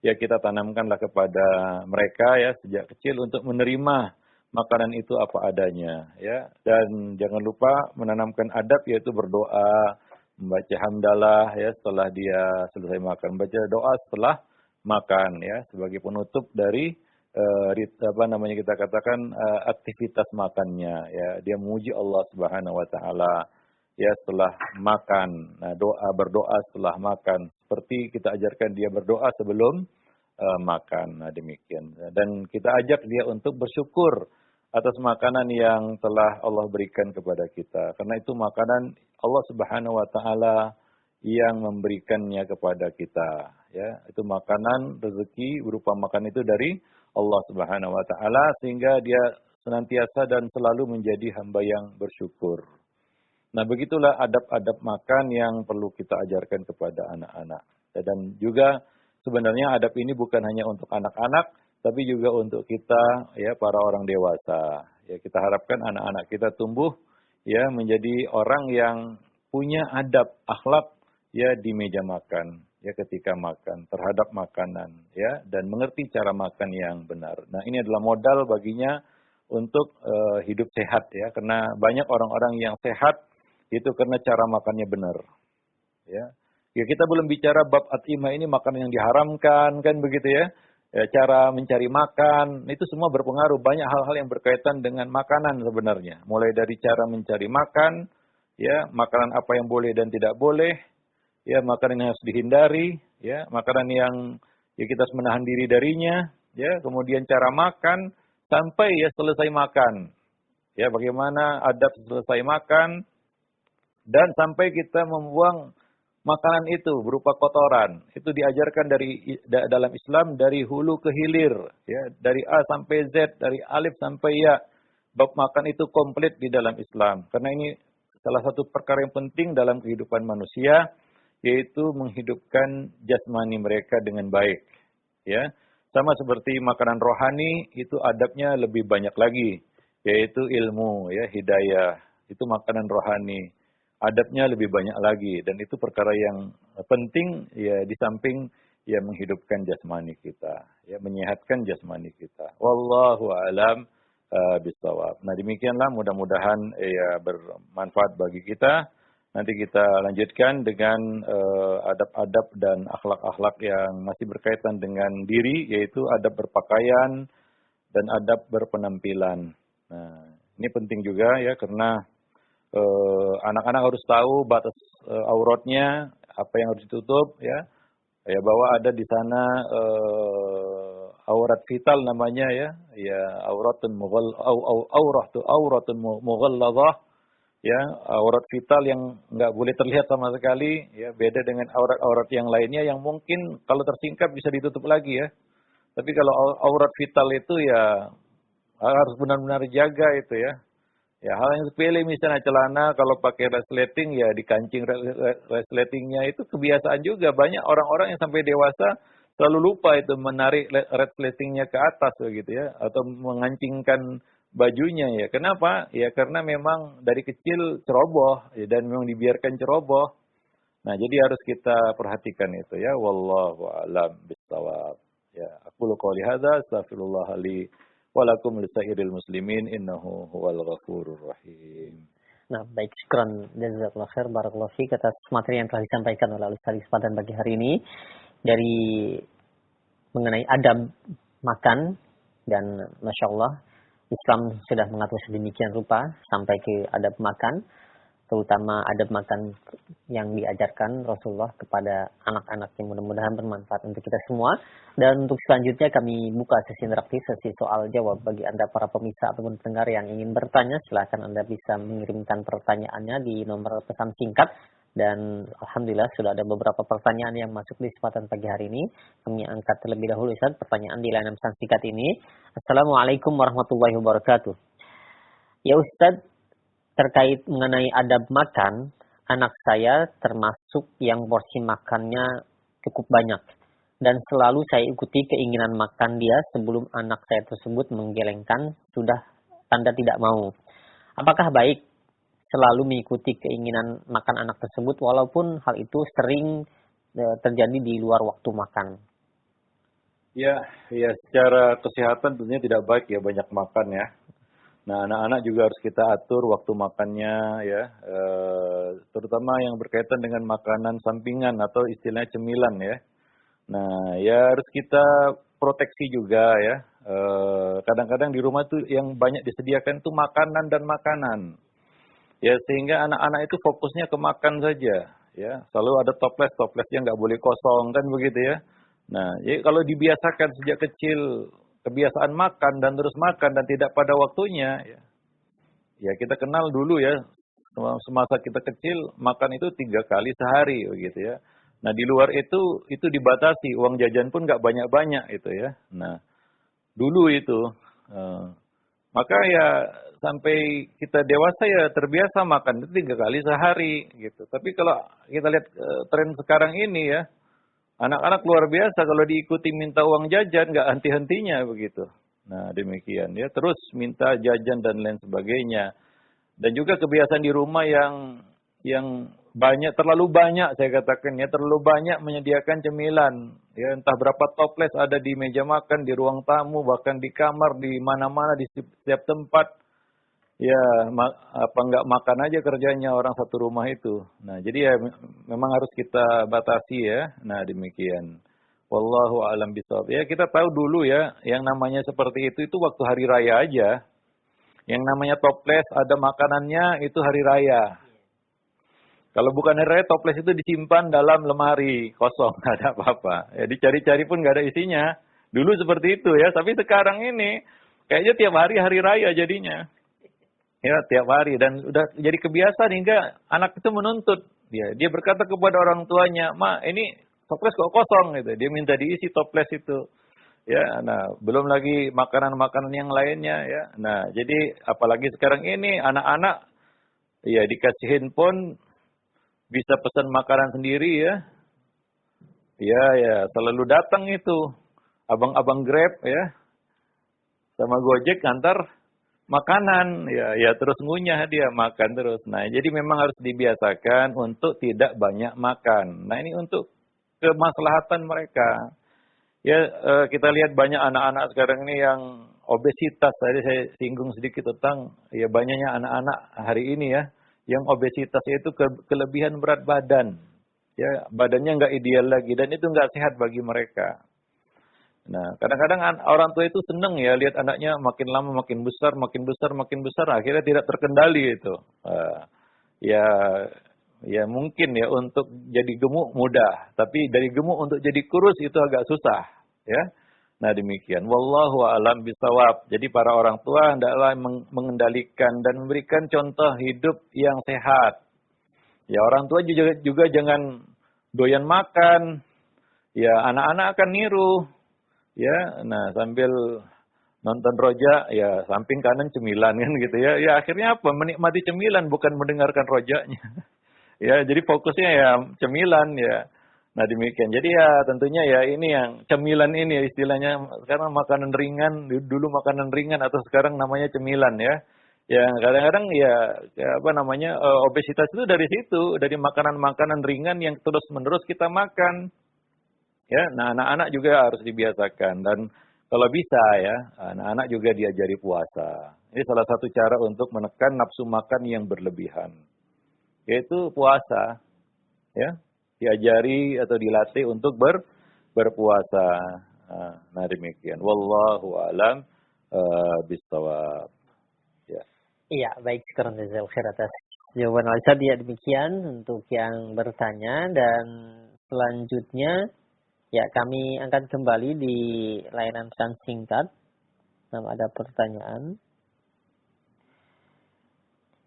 ya kita tanamkanlah kepada mereka ya sejak kecil untuk menerima makanan itu apa adanya ya, dan jangan lupa menanamkan adab yaitu berdoa, membaca hamdalah ya setelah dia selesai makan, baca doa setelah makan ya sebagai penutup dari kita katakan aktivitas makannya ya, dia memuji Allah Subhanahu wa taala ya setelah makan. Nah, berdoa setelah makan seperti kita ajarkan dia berdoa sebelum makan. Nah, demikian. Dan kita ajak dia untuk bersyukur atas makanan yang telah Allah berikan kepada kita. Karena itu makanan Allah Subhanahu wa taala yang memberikannya kepada kita, ya. Itu makanan rezeki berupa makan itu dari Allah Subhanahu wa taala sehingga dia senantiasa dan selalu menjadi hamba yang bersyukur. Nah, begitulah adab-adab makan yang perlu kita ajarkan kepada anak-anak. Dan juga sebenarnya adab ini bukan hanya untuk anak-anak, tapi juga untuk kita, ya, para orang dewasa. Ya, kita harapkan anak-anak kita tumbuh, ya, menjadi orang yang punya adab, akhlak, ya, di meja makan, ya, ketika makan, terhadap makanan, ya, dan mengerti cara makan yang benar. Nah, ini adalah modal baginya untuk hidup sehat, ya, karena banyak orang-orang yang sehat itu karena cara makannya benar. Ya. Ya, kita belum bicara bab atimah ini makanan yang diharamkan kan begitu ya. Ya, cara mencari makan itu semua berpengaruh, banyak hal-hal yang berkaitan dengan makanan sebenarnya. Mulai dari cara mencari makan, ya, makanan apa yang boleh dan tidak boleh, ya, makanan yang harus dihindari, ya, makanan yang ya kita harus menahan diri darinya, ya, kemudian cara makan sampai ya selesai makan. Ya, bagaimana adab selesai makan dan sampai kita membuang makanan itu berupa kotoran. Itu diajarkan dalam Islam dari hulu ke hilir, ya, dari A sampai Z, dari alif sampai ya. Bab makan itu komplit di dalam Islam. Karena ini salah satu perkara yang penting dalam kehidupan manusia, yaitu menghidupkan jasmani mereka dengan baik. Ya, sama seperti makanan rohani, itu adabnya lebih banyak lagi, yaitu ilmu, ya, hidayah. Itu makanan rohani. Adabnya lebih banyak lagi, dan itu perkara yang penting, ya, di samping ya menghidupkan jasmani kita, ya, menyehatkan jasmani kita. Wallahu a'lam bishawab. Nah, demikianlah, mudah-mudahan ya bermanfaat bagi kita. Nanti kita lanjutkan dengan adab-adab dan akhlak-akhlak yang masih berkaitan dengan diri, yaitu adab berpakaian dan adab berpenampilan. Nah, ini penting juga, ya, karena anak-anak harus tahu batas auratnya, apa yang harus ditutup, ya. Ya, bahwa ada di sana aurat vital namanya, ya. Ya, auratun mughalladhah, ya, aurat vital yang nggak boleh terlihat sama sekali, ya, beda dengan aurat-aurat yang lainnya yang mungkin kalau tersingkap bisa ditutup lagi, ya. Tapi kalau aurat vital itu ya harus benar-benar jaga itu, ya. Ya, hal yang sepele misalnya celana kalau pakai resleting, ya dikancing resletingnya, itu kebiasaan juga. Banyak orang-orang yang sampai dewasa selalu lupa itu menarik resletingnya ke atas begitu, ya, atau mengancingkan bajunya, ya. Kenapa? Ya karena memang dari kecil ceroboh, ya, dan memang dibiarkan ceroboh. Nah, jadi harus kita perhatikan itu, ya. Wallahu a'lam bishawab. Ya, aku qouli hadza, astaghfirullah li wa lakum lisairil muslimin innahu huwal ghafurur rahim. Nah, baik, syukran jazakallahu khair, barakallahu fiik atas materi yang telah disampaikan oleh Ustaz di kesempatan pagi hari ini dari mengenai adab makan, dan Masya Allah Islam sudah mengatur sedemikian rupa sampai ke adab makan, terutama adab makan yang diajarkan Rasulullah kepada anak-anak, yang mudah-mudahan bermanfaat untuk kita semua. Dan untuk selanjutnya kami buka sesi interaktif, sesi soal jawab bagi Anda para pemirsa ataupun pendengar yang ingin bertanya. Silakan Anda bisa mengirimkan pertanyaannya di nomor pesan singkat. Dan Alhamdulillah sudah ada beberapa pertanyaan yang masuk di kesempatan pagi hari ini. Kami angkat terlebih dahulu, Ustaz, pertanyaan di layanan pesan singkat ini. Assalamualaikum warahmatullahi wabarakatuh. Ya Ustaz, terkait mengenai adab makan, anak saya termasuk yang porsi makannya cukup banyak. Dan selalu saya ikuti keinginan makan dia sebelum anak saya tersebut menggelengkan, sudah tanda tidak mau. Apakah baik selalu mengikuti keinginan makan anak tersebut, walaupun hal itu sering terjadi di luar waktu makan? Ya, secara kesehatan tentunya tidak baik, ya, banyak makan, ya. Nah, anak-anak juga harus kita atur waktu makannya, ya, terutama yang berkaitan dengan makanan sampingan atau istilahnya cemilan, ya. Nah, ya harus kita proteksi juga, ya. Kadang-kadang di rumah tuh yang banyak disediakan tuh makanan dan makanan, ya, sehingga anak-anak itu fokusnya ke makan saja, ya. Selalu ada toplesnya nggak boleh kosong, kan begitu, ya. Nah, jadi kalau dibiasakan sejak kecil kebiasaan makan dan terus makan dan tidak pada waktunya, ya kita kenal dulu, ya, semasa kita kecil makan itu 3 kali sehari begitu, ya. Nah, di luar itu dibatasi, uang jajan pun nggak banyak-banyak itu, ya. Nah, dulu itu maka ya sampai kita dewasa ya terbiasa makan itu 3 kali sehari gitu. Tapi kalau kita lihat tren sekarang ini, ya, anak-anak luar biasa kalau diikuti minta uang jajan nggak henti-hentinya begitu. Nah, demikian, ya, terus minta jajan dan lain sebagainya. Dan juga kebiasaan di rumah yang banyak, terlalu banyak saya katakan, ya, terlalu banyak menyediakan cemilan. Ya, entah berapa toples ada di meja makan, di ruang tamu, bahkan di kamar, di mana-mana, di setiap tempat. Ya, apa nggak makan aja kerjanya orang satu rumah itu. Nah, jadi ya memang harus kita batasi, ya. Nah, demikian. Wallahu a'lam bishawab. Ya, kita tahu dulu, ya, yang namanya seperti itu waktu hari raya aja. Yang namanya toples ada makanannya itu hari raya. Kalau bukan hari raya, toples itu disimpan dalam lemari kosong, nggak ada apa-apa. Ya, dicari-cari pun nggak ada isinya. Dulu seperti itu, ya. Tapi sekarang ini kayaknya tiap hari hari raya jadinya. Ya, tiap hari dan udah jadi kebiasaan hingga anak itu menuntut. Dia berkata kepada orang tuanya, "Ma, ini toples kok kosong?" gitu. Dia minta diisi toples itu. Ya, nah belum lagi makanan-makanan yang lainnya ya. Nah, jadi apalagi sekarang ini anak-anak ya dikasih handphone bisa pesan makanan sendiri ya. Ya, ya, selalu datang itu abang-abang Grab ya sama Gojek ngantar makanan ya, ya terus ngunyah dia makan terus. Nah, jadi memang harus dibiasakan untuk tidak banyak makan. Nah, ini untuk kemaslahatan mereka. Ya, kita lihat banyak anak-anak sekarang ini yang obesitas. Tadi saya singgung sedikit tentang ya banyaknya anak-anak hari ini ya yang obesitas itu kelebihan berat badan. Ya, badannya nggak ideal lagi dan itu nggak sehat bagi mereka. Nah, kadang-kadang orang tua itu seneng ya lihat anaknya makin lama makin besar, makin besar, makin besar, akhirnya tidak terkendali itu. Ya, ya mungkin ya untuk jadi gemuk mudah, tapi dari gemuk untuk jadi kurus itu agak susah, ya. Nah demikian. Wallahu a'lam bishawab. Jadi para orang tua hendaklah mengendalikan dan memberikan contoh hidup yang sehat. Ya orang tua juga jangan doyan makan. Ya anak-anak akan niru. Ya, nah sambil nonton rojak, ya samping kanan cemilan kan gitu ya. Ya akhirnya apa? Menikmati cemilan bukan mendengarkan rojaknya. Ya, jadi fokusnya ya cemilan ya. Nah demikian. Jadi ya tentunya ya ini yang cemilan ini ya istilahnya sekarang makanan ringan, dulu makanan ringan atau sekarang namanya cemilan ya. Yang kadang-kadang ya apa namanya obesitas itu dari situ, dari makanan-makanan ringan yang terus-menerus kita makan. Ya, nah anak-anak juga harus dibiasakan dan kalau bisa ya, anak-anak juga diajari puasa. Ini salah satu cara untuk menekan nafsu makan yang berlebihan. Yaitu puasa, ya. Diajari atau dilatih untuk berpuasa. Nah, demikian. Wallahu alam bishawab. Ya. Iya, baik, sekarang jazakallahu khair atas jawaban Al-Ustaz. Ya, demikian untuk yang bertanya dan selanjutnya ya kami akan kembali di layanan pesan singkat. Ada pertanyaan.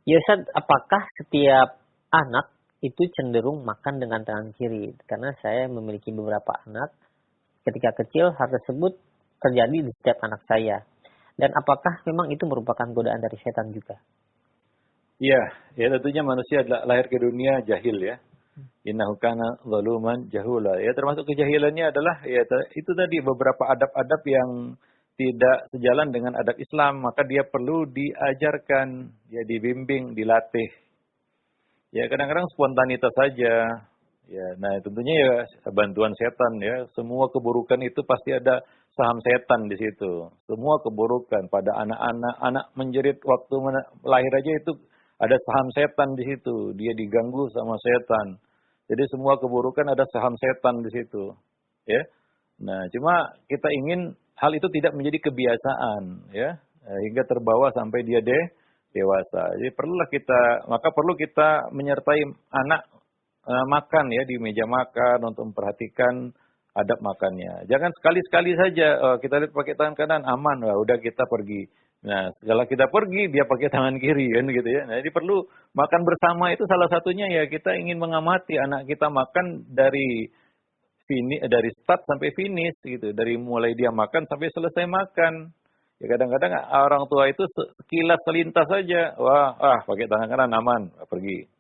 Ya Ustaz, apakah setiap anak itu cenderung makan dengan tangan kiri? Karena saya memiliki beberapa anak. Ketika kecil, hal tersebut terjadi di setiap anak saya. Dan apakah memang itu merupakan godaan dari setan juga? Iya, ya tentunya manusia adalah lahir ke dunia jahil ya. Innahu kana zaluman jahula. Ya termasuk kejahilannya adalah ya itu tadi beberapa adab-adab yang tidak sejalan dengan adab Islam, maka dia perlu diajarkan, ya dibimbing, dilatih. Ya kadang-kadang spontanitas saja. Ya, nah tentunya ya bantuan setan ya. Semua keburukan itu pasti ada saham setan di situ. Semua keburukan pada anak-anak, anak menjerit waktu lahir aja itu ada saham setan di situ. Dia diganggu sama setan. Jadi semua keburukan ada saham setan di situ. Ya. Nah, cuma kita ingin hal itu tidak menjadi kebiasaan ya, hingga terbawa sampai dia dewasa. Jadi perlu kita menyertai anak makan ya di meja makan untuk memperhatikan adab makannya. Jangan sekali-sekali saja kita lihat pakai tangan kanan aman, udah kita pergi. Nah, setelah kita pergi dia pakai tangan kiri kan gitu ya. Nah, jadi perlu makan bersama itu salah satunya ya kita ingin mengamati anak kita makan dari start sampai finish gitu, dari mulai dia makan sampai selesai makan. Ya kadang-kadang orang tua itu sekilas selintas saja, pakai tangan kanan aman, pergi.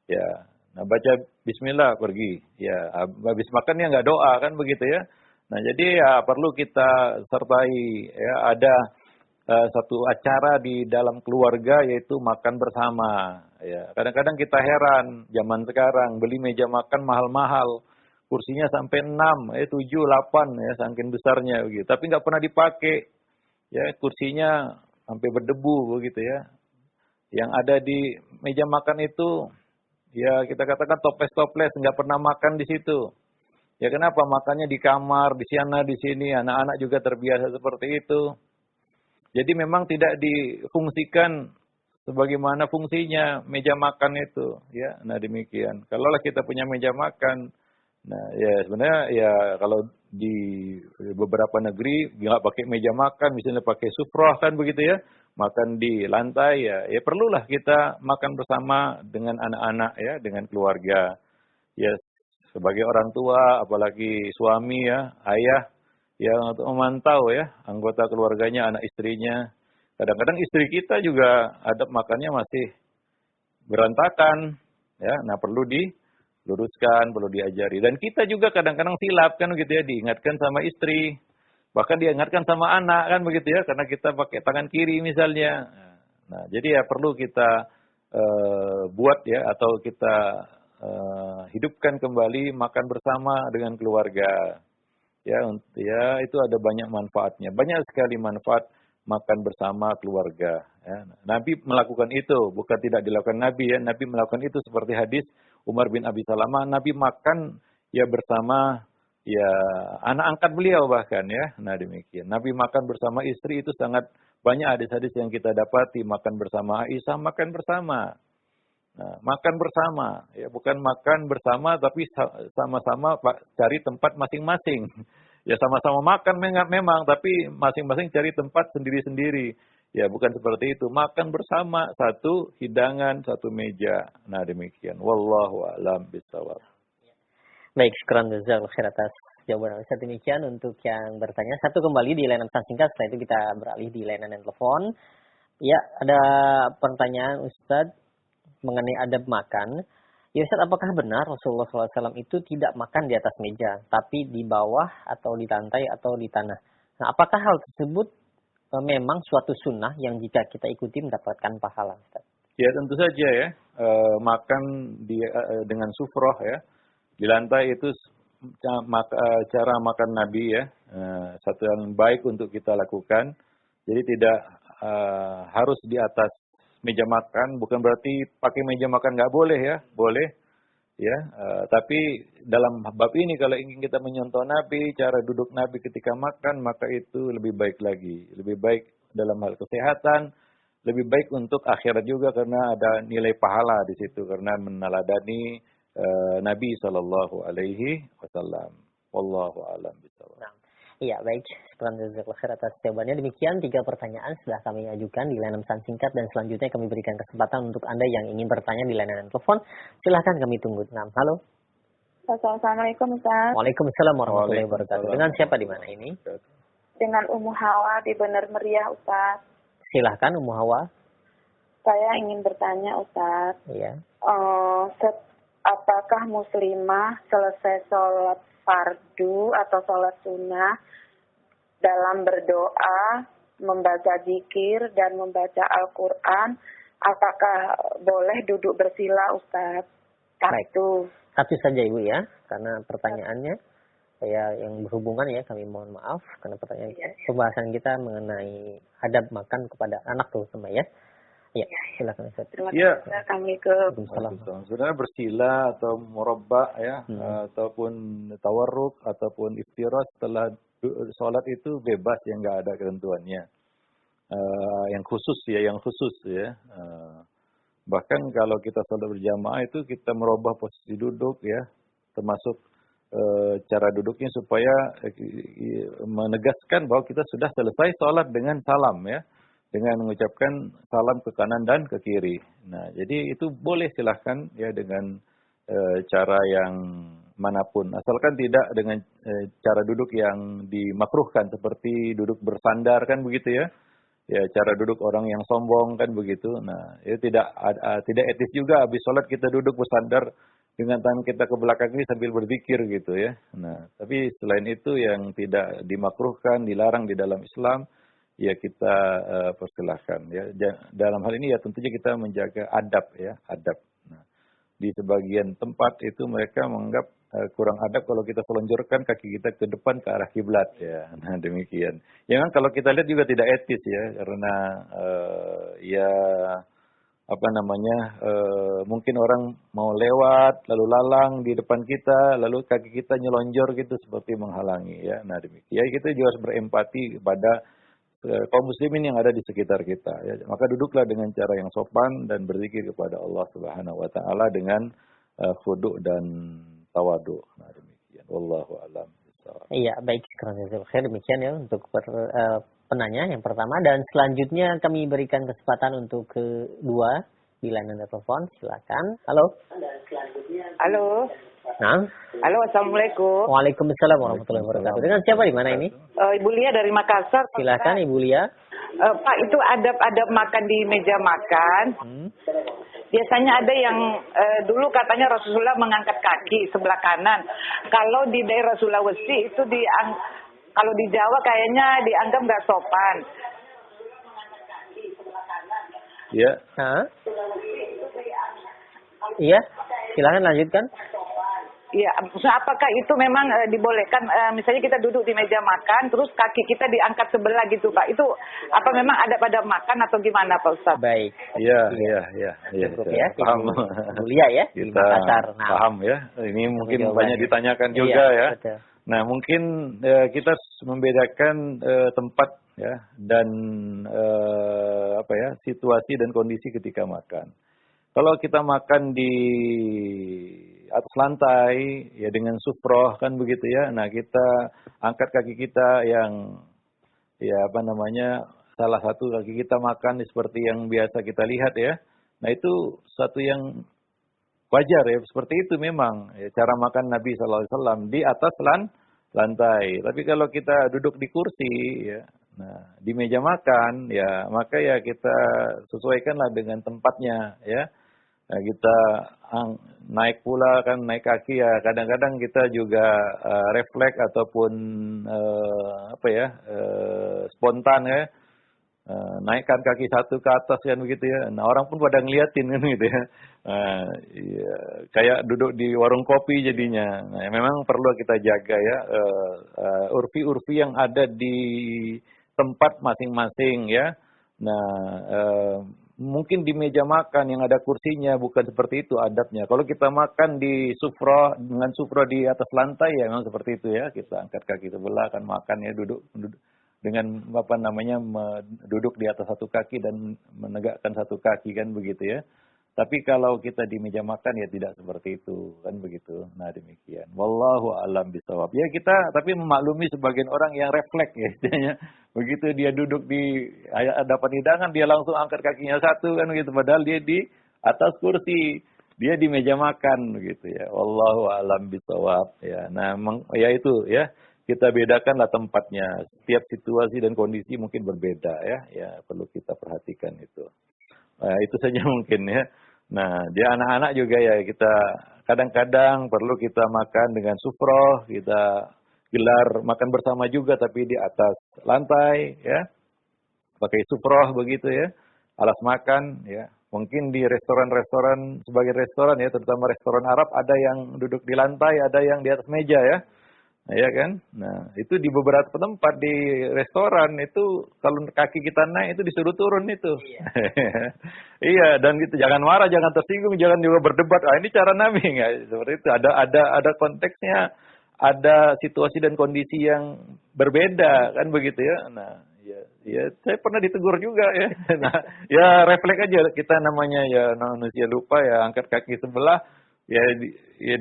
Ya, nah baca Bismillah pergi. Ya, habis makan ya nggak doa kan begitu ya. Nah jadi ya perlu kita sertai ya ada satu acara di dalam keluarga yaitu makan bersama. Ya, kadang-kadang kita heran zaman sekarang beli meja makan mahal-mahal. Kursinya sampai 6, 7, 8 ya, saking besarnya begitu. Tapi nggak pernah dipakai. Ya, kursinya sampai berdebu begitu ya. Yang ada di meja makan itu ya kita katakan toples-toples, nggak pernah makan di situ. Ya kenapa? Makannya di kamar, di sana, di sini. Anak-anak juga terbiasa seperti itu. Jadi memang tidak difungsikan sebagaimana fungsinya meja makan itu. Ya, nah demikian. Kalaulah kita punya meja makan, nah, ya sebenarnya ya kalau di beberapa negeri nggak pakai meja makan, misalnya pakai sufrah kan begitu ya, makan di lantai, ya perlulah kita makan bersama dengan anak-anak ya, dengan keluarga. Ya sebagai orang tua, apalagi suami ya, ayah, yang untuk memantau ya anggota keluarganya, anak istrinya. Kadang-kadang istri kita juga adab makannya masih berantakan, ya. Nah perlu diluruskan, perlu diajari. Dan kita juga kadang-kadang silap kan gitu ya, diingatkan sama istri, bahkan diingatkan sama anak kan begitu ya, karena kita pakai tangan kiri misalnya. Nah jadi ya perlu kita buat ya, atau kita hidupkan kembali makan bersama dengan keluarga. Ya, ya itu ada banyak manfaatnya. Banyak sekali manfaat makan bersama keluarga. Ya. Nabi melakukan itu, bukan tidak dilakukan Nabi ya. Nabi melakukan itu seperti hadis Umar bin Abi Salamah. Nabi makan ya bersama ya anak angkat beliau bahkan ya. Nah demikian. Nabi makan bersama istri itu sangat banyak hadis-hadis yang kita dapati. Makan bersama Aisyah, makan bersama. Nah, makan bersama, ya bukan makan bersama tapi sama-sama cari tempat masing-masing. Ya sama-sama makan memang, tapi masing-masing cari tempat sendiri-sendiri. Ya bukan seperti itu. Makan bersama, satu hidangan, satu meja. Nah demikian. Wallahu a'lam bishawab. Baik, syukran jazakallahu khair atas jawaban Ustaz. Demikian untuk yang bertanya. Satu kembali di layanan pesan singkat, setelah itu kita beralih di layanan telepon. Ya, ada pertanyaan Ustaz mengenai adab makan. Ya Ustaz, apakah benar Rasulullah SAW itu tidak makan di atas meja, tapi di bawah atau di lantai atau di tanah? Nah, apakah hal tersebut memang suatu sunnah yang jika kita ikuti mendapatkan pahala, Ustaz? Ya tentu saja ya, makan dengan sufroh ya, di lantai itu cara makan Nabi ya, satu yang baik untuk kita lakukan. Jadi tidak harus di atas meja makan, bukan berarti pakai meja makan nggak boleh ya, boleh ya. Tapi dalam bab ini kalau ingin kita menyontoh Nabi, cara duduk Nabi ketika makan, maka itu lebih baik lagi, lebih baik dalam hal kesehatan, lebih baik untuk akhirat juga karena ada nilai pahala di situ karena meneladani Nabi Shallallahu Alaihi Wasallam. Wallahu a'lam bishawab. Nah, iya baik, syukran jazakallahu khair atas jawabannya. Demikian 3 pertanyaan sudah kami ajukan di layanan pesan singkat dan selanjutnya kami berikan kesempatan untuk Anda yang ingin bertanya di layanan telepon. Silahkan kami tunggu. Nah, halo. Assalamualaikum Ustaz. Waalaikumsalam warahmatullahi wabarakatuh. Dengan siapa di mana ini? Dengan Ummu Hawa di Bener Meriah Ustaz. Silahkan Ummu Hawa. Saya ingin bertanya Ustaz. Iya. Apakah muslimah selesai sholat fardu atau sholat sunnah dalam berdoa, membaca zikir dan membaca Al-Quran, apakah boleh duduk bersila Ustaz? Satu. Satu saja Ibu ya, karena pertanyaannya yang berhubungan ya, kami mohon maaf karena pertanyaan pembahasan kita mengenai adab makan kepada anak terutama ya. Ya, silakan Ustaz. Terima kasih kami ke Sebenarnya bersila atau murabba ya, ataupun tawarruk ataupun iftiras setelah sholat itu bebas, yang nggak ada ketentuannya. Yang khusus ya. Bahkan kalau kita sholat berjamaah itu kita merubah posisi duduk ya, termasuk cara duduknya supaya menegaskan bahwa kita sudah selesai sholat dengan salam ya. Dengan mengucapkan salam ke kanan dan ke kiri. Nah, jadi itu boleh silahkan ya dengan cara yang manapun. Asalkan tidak dengan cara duduk yang dimakruhkan seperti duduk bersandar kan begitu ya. Ya, cara duduk orang yang sombong kan begitu. Nah, itu tidak etis juga habis sholat kita duduk bersandar dengan tangan kita ke belakang ini sambil berzikir gitu ya. Nah, tapi selain itu yang tidak dimakruhkan, dilarang di dalam Islam, ya kita persilahkan ya. Dalam hal ini ya tentunya kita menjaga adab ya, adab. Nah, di sebagian tempat itu mereka menganggap kurang adab kalau kita selonjorkan kaki kita ke depan ke arah kiblat ya. Nah, demikian. Ya kan kalau kita lihat juga tidak etis ya, karena mungkin orang mau lewat lalu lalang di depan kita, lalu kaki kita nyelonjor gitu seperti menghalangi ya. Nah, demikian. Ya kita juga harus berempati kepada kaum muslimin yang ada di sekitar kita ya. Maka duduklah dengan cara yang sopan dan berzikir kepada Allah Subhanahu wa taala dengan khudu' dan tawadu. Nah, demikian. Wallahu a'lam. Iya, baik, sekarang demikian ya untuk penanya yang pertama, dan selanjutnya kami berikan kesempatan untuk kedua di layanan telepon. Silakan. Halo. Halo. Nah. Halo, assalamualaikum. Waalaikumsalam warahmatullahi wabarakatuh. Dengan siapa di mana ini? Ibu Lia dari Makassar. Silakan Ibu Lia. Pak, itu adab-adab makan di meja makan. Biasanya ada yang dulu katanya Rasulullah mengangkat kaki sebelah kanan. Kalau di daerah Sulawesi itu kalau di Jawa kayaknya dianggap nggak sopan. Ya. Iya, silakan lanjutkan. Iya, apakah itu memang dibolehkan? Misalnya kita duduk di meja makan, terus kaki kita diangkat sebelah gitu, Pak. Itu apa memang ada pada makan atau gimana, Pak Ustaz? Baik. Iya. Cukup ya. Paham. Mulia ya. Kita di Makassar. Nah, paham ya. Ini mungkin banyak ditanyakan iya, juga ya. Betul. Nah, mungkin kita membedakan tempat ya dan situasi dan kondisi ketika makan. Kalau kita makan di atas lantai ya dengan sufroh kan begitu ya. Nah, kita angkat kaki kita yang salah satu kaki kita makan seperti yang biasa kita lihat ya. Nah, itu satu yang wajar ya, seperti itu memang ya, cara makan Nabi SAW di atas lantai. Tapi kalau kita duduk di kursi ya, nah di meja makan ya, maka ya kita sesuaikanlah dengan tempatnya ya. Nah, kita naik kaki ya, kadang-kadang kita juga refleks ataupun spontan ya. Naikkan kaki satu ke atas kan begitu ya. Nah, orang pun pada ngeliatin kan gitu ya. Ya, kayak duduk di warung kopi jadinya. Nah, memang perlu kita jaga ya urfi-urfi yang ada di tempat masing-masing ya. Nah, mungkin di meja makan yang ada kursinya bukan seperti itu adabnya. Kalau kita makan di dengan sufro di atas lantai ya memang seperti itu ya. Kita angkat kaki sebelah kan makan ya, duduk dengan duduk di atas satu kaki dan menegakkan satu kaki kan begitu ya. Tapi kalau kita di meja makan ya tidak seperti itu kan begitu. Nah, demikian. Wallahu a'lam bishawab. Ya kita tapi memaklumi sebagian orang yang refleks ya istilahnya. Begitu dia duduk di hadapan hidangan dia langsung angkat kakinya satu kan begitu, padahal dia di atas kursi. Dia di meja makan begitu ya. Wallahu a'lam bishawab ya. Nah, ya itu ya. Kita bedakanlah tempatnya. Setiap situasi dan kondisi mungkin berbeda ya. Ya perlu kita perhatikan itu. Itu saja mungkin ya. Nah, dia anak-anak juga ya kita kadang-kadang perlu kita makan dengan sufroh, kita gelar makan bersama juga tapi di atas lantai ya. Pakai sufroh begitu ya. Alas makan ya. Mungkin di restoran-restoran, sebagian restoran ya, terutama restoran Arab ada yang duduk di lantai, ada yang di atas meja ya. Nah, ya kan? Nah, itu di beberapa tempat di restoran itu kalau kaki kita naik itu disuruh turun itu. Iya, dan gitu jangan marah, jangan tersinggung, jangan juga berdebat. Ini cara Nabi enggak seperti itu. Ada konteksnya, ada situasi dan kondisi yang berbeda kan begitu ya. Nah, ya saya pernah ditegur juga ya. Nah, ya refleks aja kita namanya ya manusia lupa ya, angkat kaki sebelah ya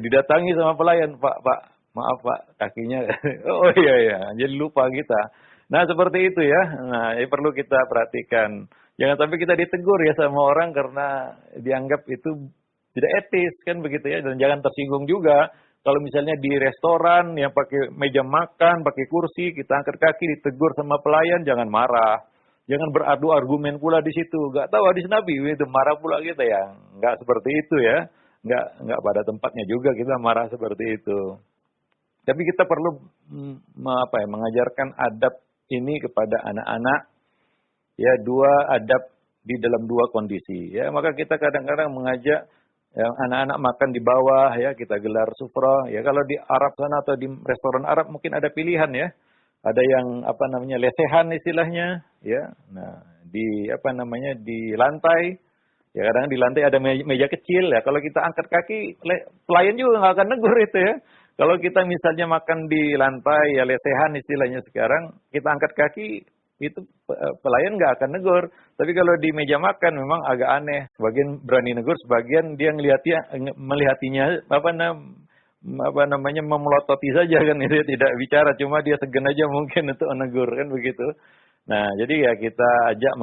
didatangi sama pelayan, Pak. Maaf Pak, kakinya. Oh iya, jadi lupa kita. Nah seperti itu ya. Nah ini perlu kita perhatikan. Jangan sampai kita ditegur ya sama orang karena dianggap itu tidak etis kan begitu ya. Dan jangan tersinggung juga. Kalau misalnya di restoran yang pakai meja makan, pakai kursi, kita angkat kaki ditegur sama pelayan, jangan marah. Jangan beradu argumen pula di situ. Gak tahu hadis Nabi itu marah pula kita ya. Nggak seperti itu ya. Nggak pada tempatnya juga kita marah seperti itu. Tapi kita perlu mengajarkan adab ini kepada anak-anak ya, dua adab di dalam dua kondisi ya. Maka kita kadang-kadang mengajak ya, anak-anak makan di bawah ya, kita gelar sufrah ya. Kalau di Arab sana atau di restoran Arab mungkin ada pilihan ya. Ada yang lesehan istilahnya ya. Nah, di lantai ya, kadang di lantai ada meja kecil ya. Kalau kita angkat kaki pelayan juga nggak akan negur itu ya. Kalau kita misalnya makan di lantai, ya lesehan istilahnya sekarang, kita angkat kaki, itu pelayan nggak akan negur. Tapi kalau di meja makan memang agak aneh. Sebagian berani negur, sebagian dia melihatnya memelototi saja kan, itu tidak bicara, cuma dia segan aja mungkin untuk negur kan begitu. Nah, jadi ya kita ajak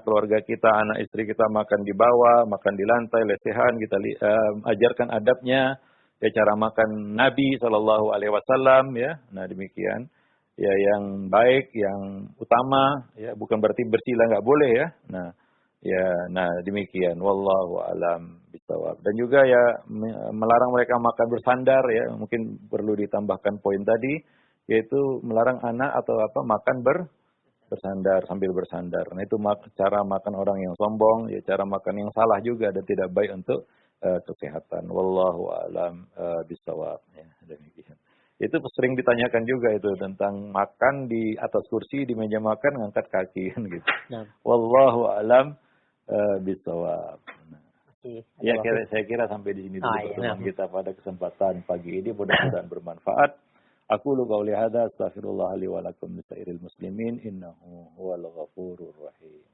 keluarga kita, anak istri kita makan di bawah, makan di lantai, lesehan, kita ajarkan adabnya, ya cara makan Nabi Shallallahu Alaihi Wasallam, ya. Nah demikian, ya yang baik, yang utama, ya bukan berarti bersila nggak boleh ya. Nah demikian. Wallahu alam bisawab. Dan juga ya melarang mereka makan bersandar, ya mungkin perlu ditambahkan poin tadi, yaitu melarang anak atau makan bersandar, sambil bersandar. Nah itu cara makan orang yang sombong, ya cara makan yang salah juga dan tidak baik untuk kesehatan. Wallahu a'lam bishawab. Ya, demikian. Itu sering ditanyakan juga itu tentang makan di atas kursi di meja makan ngangkat kaki kan gitu. Nah. Wallahu a'lam bishawab. Nah. Ya saya kira sampai di sini dulu pertemuan kita pada kesempatan pagi ini, mudah-mudahan bermanfaat. Aku lu qauli hadza astaghfirullah li wa lakum lisairil muslimin innahu huwal ghafurur rahim.